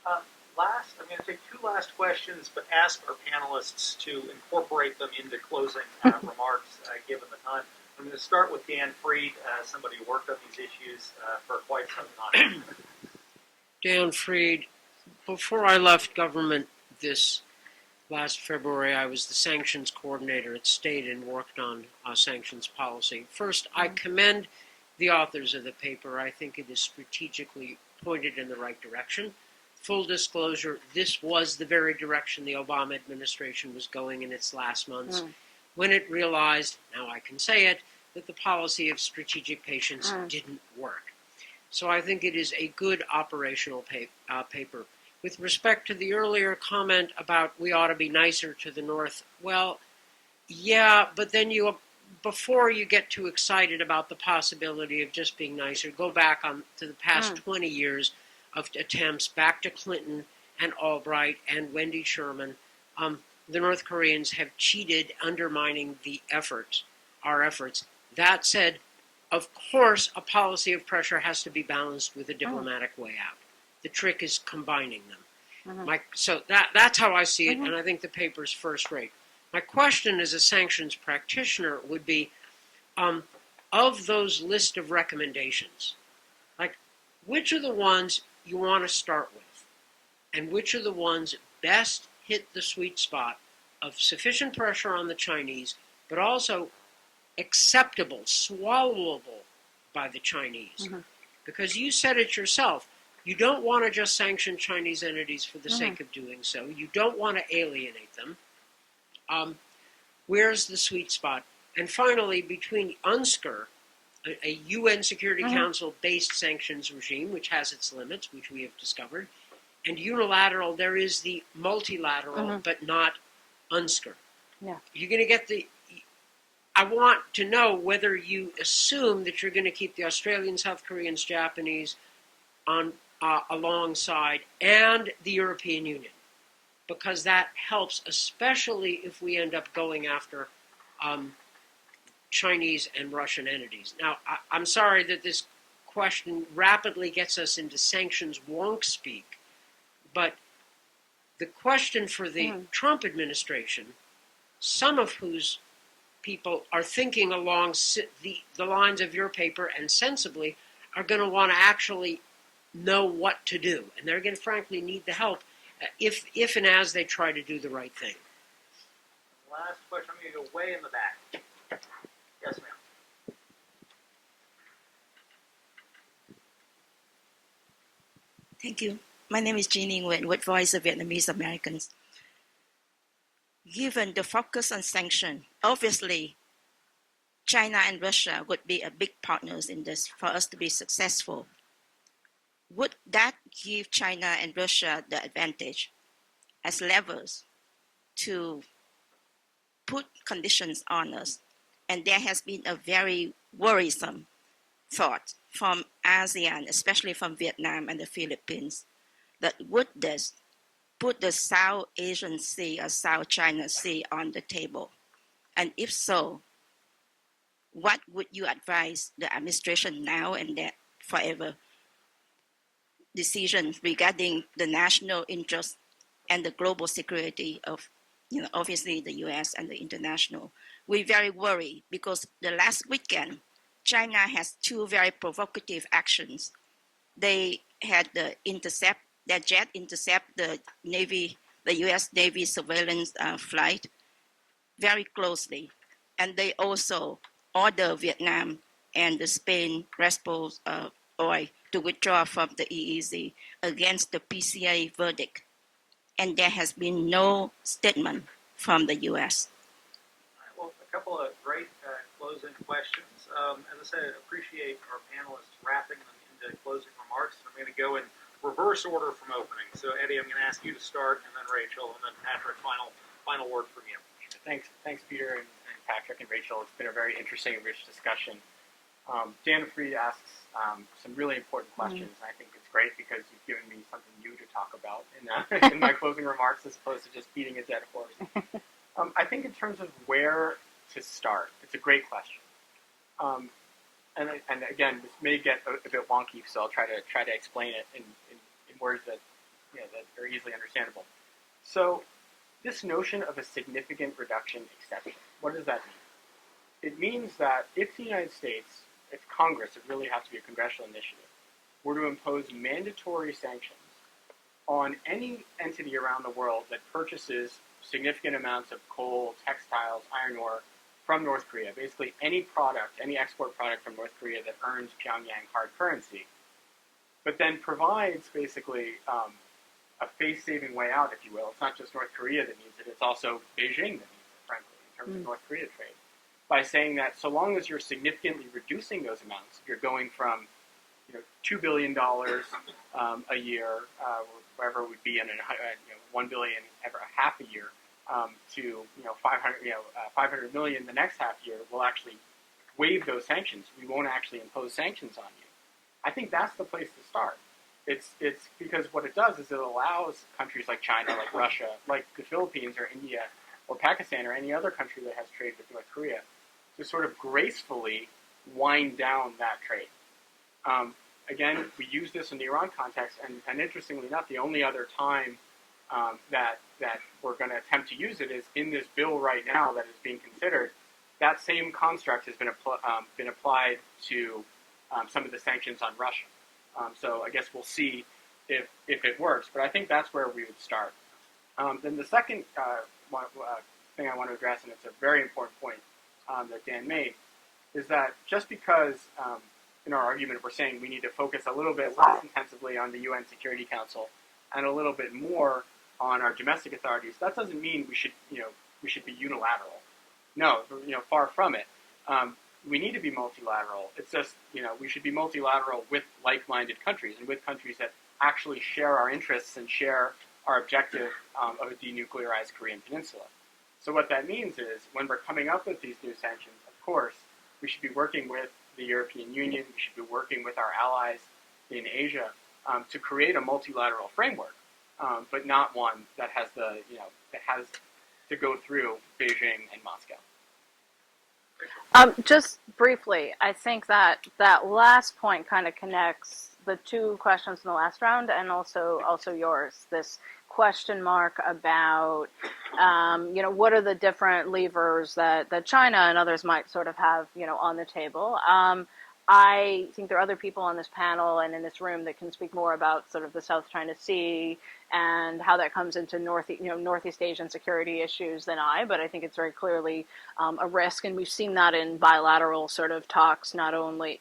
I'm going to take two last questions, but ask our panelists to incorporate them into closing remarks, given the time. I'm going to start with Dan Freed, somebody who worked on these issues for quite some time. Dan Freed, before I left government this last February, I was the sanctions coordinator at State and worked on sanctions policy. First, I commend the authors of the paper. I think it is strategically pointed in the right direction. Full disclosure, this was the very direction the Obama administration was going in its last months when it realized, now I can say it, that the policy of strategic patience didn't work. So I think it is a good operational paper. With respect to the earlier comment about we ought to be nicer to the North, well, yeah, but then before you get too excited about the possibility of just being nicer, go back to the past 20 years of attempts back to Clinton and Albright and Wendy Sherman. The North Koreans have cheated, undermining our efforts. That said, of course, a policy of pressure has to be balanced with a diplomatic way out. The trick is combining them. So that's how I see it, and I think the paper's first rate. My question as a sanctions practitioner would be, of those list of recommendations, like which are the ones you want to start with, and which are the ones best hit the sweet spot of sufficient pressure on the Chinese, but also acceptable, swallowable by the Chinese. Mm-hmm. Because you said it yourself, you don't want to just sanction Chinese entities for the Mm-hmm. sake of doing so. You don't want to alienate them. Where's the sweet spot? And finally, between UNSCR, a UN Security Mm-hmm. Council-based sanctions regime, which has its limits, which we have discovered, and unilateral, there is the multilateral, Mm-hmm. but not UNSCR. Yeah. You're going to get the... I want to know whether you assume that you're going to keep the Australians, South Koreans, Japanese on alongside, and the European Union, because that helps, especially if we end up going after Chinese and Russian entities. Now, I'm sorry that this question rapidly gets us into sanctions wonk speak, but the question for the Trump administration, some of whose people are thinking along the lines of your paper and sensibly, are going to want to actually know what to do. And they're going to frankly need the help if and as they try to do the right thing. Last question. I'm going to go way in the back. Yes, ma'am. Thank you. My name is Jeannie Nguyen with Voice of Vietnamese Americans. Given the focus on sanctions, obviously China and Russia would be a big partners in this for us to be successful. Would that give China and Russia the advantage as levers to put conditions on us? And there has been a very worrisome thought from ASEAN, especially from Vietnam and the Philippines, that would this put the South Asian Sea or South China Sea on the table? And if so, what would you advise the administration now and that forever decision regarding the national interest and the global security of, obviously the U.S. and the international? We're very worried because the last weekend, China has two very provocative actions. They had their jet intercept the Navy, the U.S. Navy surveillance flight very closely, and they also order Vietnam and the Spain Respo oil to withdraw from the EEZ against the PCA verdict, and there has been no statement from the U.S. Well, a couple of great closing questions. As I said, I appreciate our panelists wrapping them into closing remarks. I'm going to go in reverse order from opening. So, Eddie, I'm going to ask you to start, and then Rachel, and then Patrick, final word from you. Thanks, Peter and Patrick and Rachel. It's been a very interesting and rich discussion. Dan Freed asks some really important questions, and I think it's great because you've given me something new to talk about in my closing remarks as opposed to just beating a dead horse. I think in terms of where to start, it's a great question. And again, this may get a bit wonky, so I'll try to explain it in words that that are easily understandable. So, this notion of a significant reduction exception, what does that mean? It means that if the United States, if Congress, it really has to be a congressional initiative, were to impose mandatory sanctions on any entity around the world that purchases significant amounts of coal, textiles, iron ore from North Korea, basically any product, any export product from North Korea that earns Pyongyang hard currency, but then provides basically a face-saving way out, if you will. It's not just North Korea that needs it, it's also Beijing that needs it, frankly, in terms of North Korea trade. By saying that so long as you're significantly reducing those amounts, if you're going from $2 billion a year, or wherever it would be, and $1 billion half a year, to 500 million the next half year, we'll actually waive those sanctions. We won't actually impose sanctions on you. I think that's the place to start. It's because what it does is it allows countries like China, like Russia, like the Philippines or India or Pakistan or any other country that has trade with North Korea to sort of gracefully wind down that trade. Again, we use this in the Iran context, and interestingly enough, the only other time that we're going to attempt to use it is in this bill right now that is being considered that same construct has been applied to some of the sanctions on Russia. So I guess we'll see if it works. But I think that's where we would start. Then the second thing I want to address, and it's a very important point that Dan made, is that just because in our argument we're saying we need to focus a little bit less intensively on the UN Security Council and a little bit more on our domestic authorities, that doesn't mean we should be unilateral. No, far from it. We need to be multilateral. It's just, we should be multilateral with like-minded countries and with countries that actually share our interests and share our objective of a denuclearized Korean Peninsula. So what that means is when we're coming up with these new sanctions, of course, we should be working with the European Union, we should be working with our allies in Asia to create a multilateral framework, but not one that has that has to go through Beijing and Moscow. Just briefly, I think that last point kind of connects the two questions in the last round and also yours. This question mark about what are the different levers that China and others might sort of have on the table. I think there are other people on this panel and in this room that can speak more about sort of the South China Sea and how that comes into Northeast Asian security issues than I, but I think it's very clearly a risk, and we've seen that in bilateral sort of talks, not only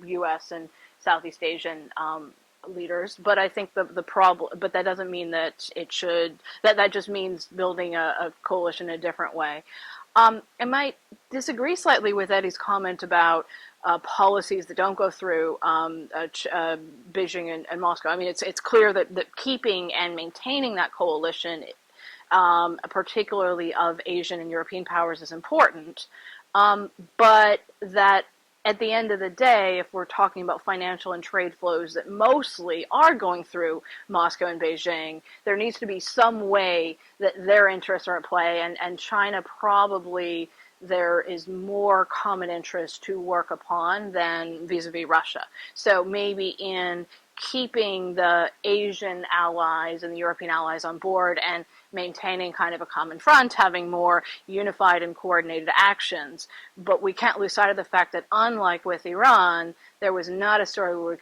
U.S. and Southeast Asian leaders, but I think the problem, but that doesn't mean that it should. That just means building a coalition in a different way. I might disagree slightly with Eddie's comment about policies that don't go through Beijing and Moscow. I mean, it's clear that keeping and maintaining that coalition, particularly of Asian and European powers, is important. But that at the end of the day, if we're talking about financial and trade flows that mostly are going through Moscow and Beijing, there needs to be some way that their interests are at play, and China probably there is more common interest to work upon than vis-a-vis Russia. So maybe in keeping the Asian allies and the European allies on board and maintaining kind of a common front, having more unified and coordinated actions. But we can't lose sight of the fact that unlike with Iran, there was not a story where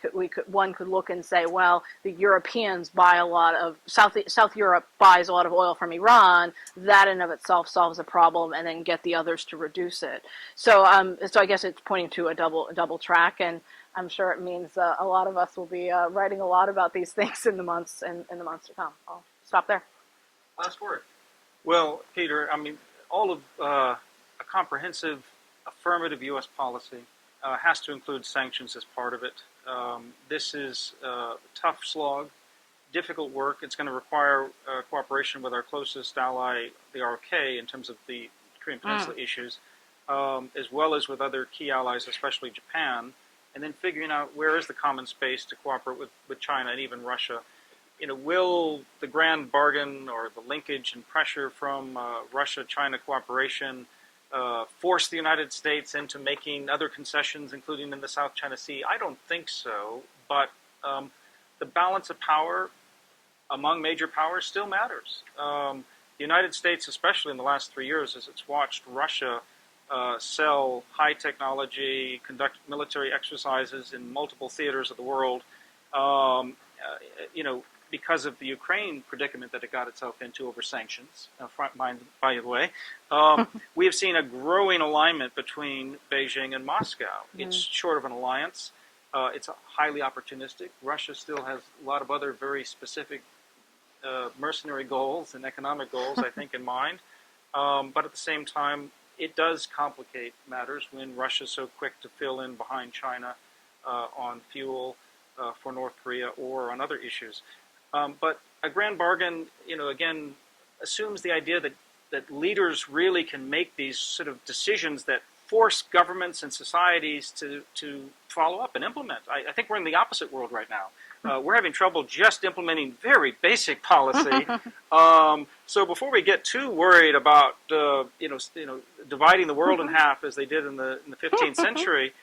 one could look and say, well, the Europeans buy a lot of, South Europe buys a lot of oil from Iran, that in of itself solves a problem, and then get the others to reduce it. So I guess it's pointing to a double track, and I'm sure it means a lot of us will be writing a lot about these things in the months to come. I'll stop there. Last word. Well, Peter, I mean, all of a comprehensive, affirmative U.S. policy has to include sanctions as part of it. This is a tough slog, difficult work. It's going to require cooperation with our closest ally, the ROK, in terms of the Korean Peninsula issues, as well as with other key allies, especially Japan, and then figuring out where is the common space to cooperate with China and even Russia. Will the grand bargain or the linkage and pressure from Russia-China cooperation force the United States into making other concessions, including in the South China Sea? I don't think so, but the balance of power among major powers still matters. The United States, especially in the last 3 years, as it's watched Russia sell high technology, conduct military exercises in multiple theaters of the world, because of the Ukraine predicament that it got itself into over sanctions, by the way, we have seen a growing alignment between Beijing and Moscow. It's short of an alliance. It's highly opportunistic. Russia still has a lot of other very specific mercenary goals and economic goals, I think, in mind. But at the same time, it does complicate matters when Russia's so quick to fill in behind China on fuel for North Korea or on other issues. But a grand bargain, again, assumes the idea that leaders really can make these sort of decisions that force governments and societies to follow up and implement. I think we're in the opposite world right now. We're having trouble just implementing very basic policy. So before we get too worried about dividing the world in half as they did in the 15th century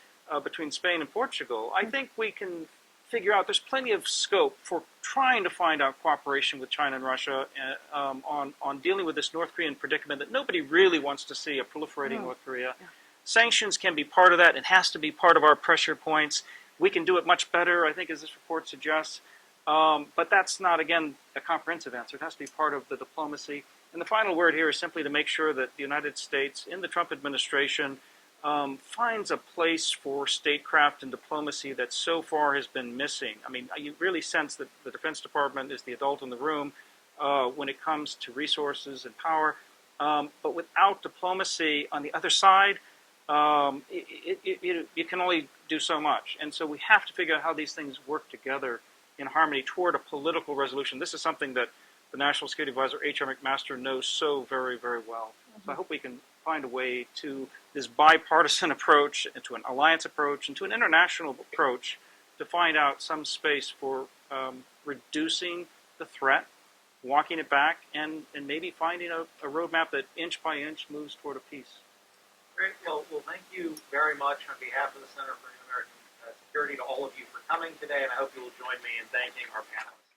between Spain and Portugal, I think we can figure out there's plenty of scope for trying to find out cooperation with China and Russia on dealing with this North Korean predicament that nobody really wants to see, a proliferating North Korea. Yeah. Sanctions can be part of that. It has to be part of our pressure points. We can do it much better, I think, as this report suggests. But that's not, again, a comprehensive answer. It has to be part of the diplomacy. And the final word here is simply to make sure that the United States, in the Trump administration, finds a place for statecraft and diplomacy that so far has been missing. I mean, you really sense that the Defense Department is the adult in the room when it comes to resources and power. But without diplomacy on the other side, you can only do so much. And so we have to figure out how these things work together in harmony toward a political resolution. This is something that the National Security Advisor, H.R. McMaster, knows so very, very well. So I hope we can find a way to this bipartisan approach, and to an alliance approach, and to an international approach to find out some space for reducing the threat, walking it back, and maybe finding a roadmap that inch by inch moves toward a peace. Great. Well, thank you very much on behalf of the Center for New American Security to all of you for coming today, and I hope you will join me in thanking our panelists.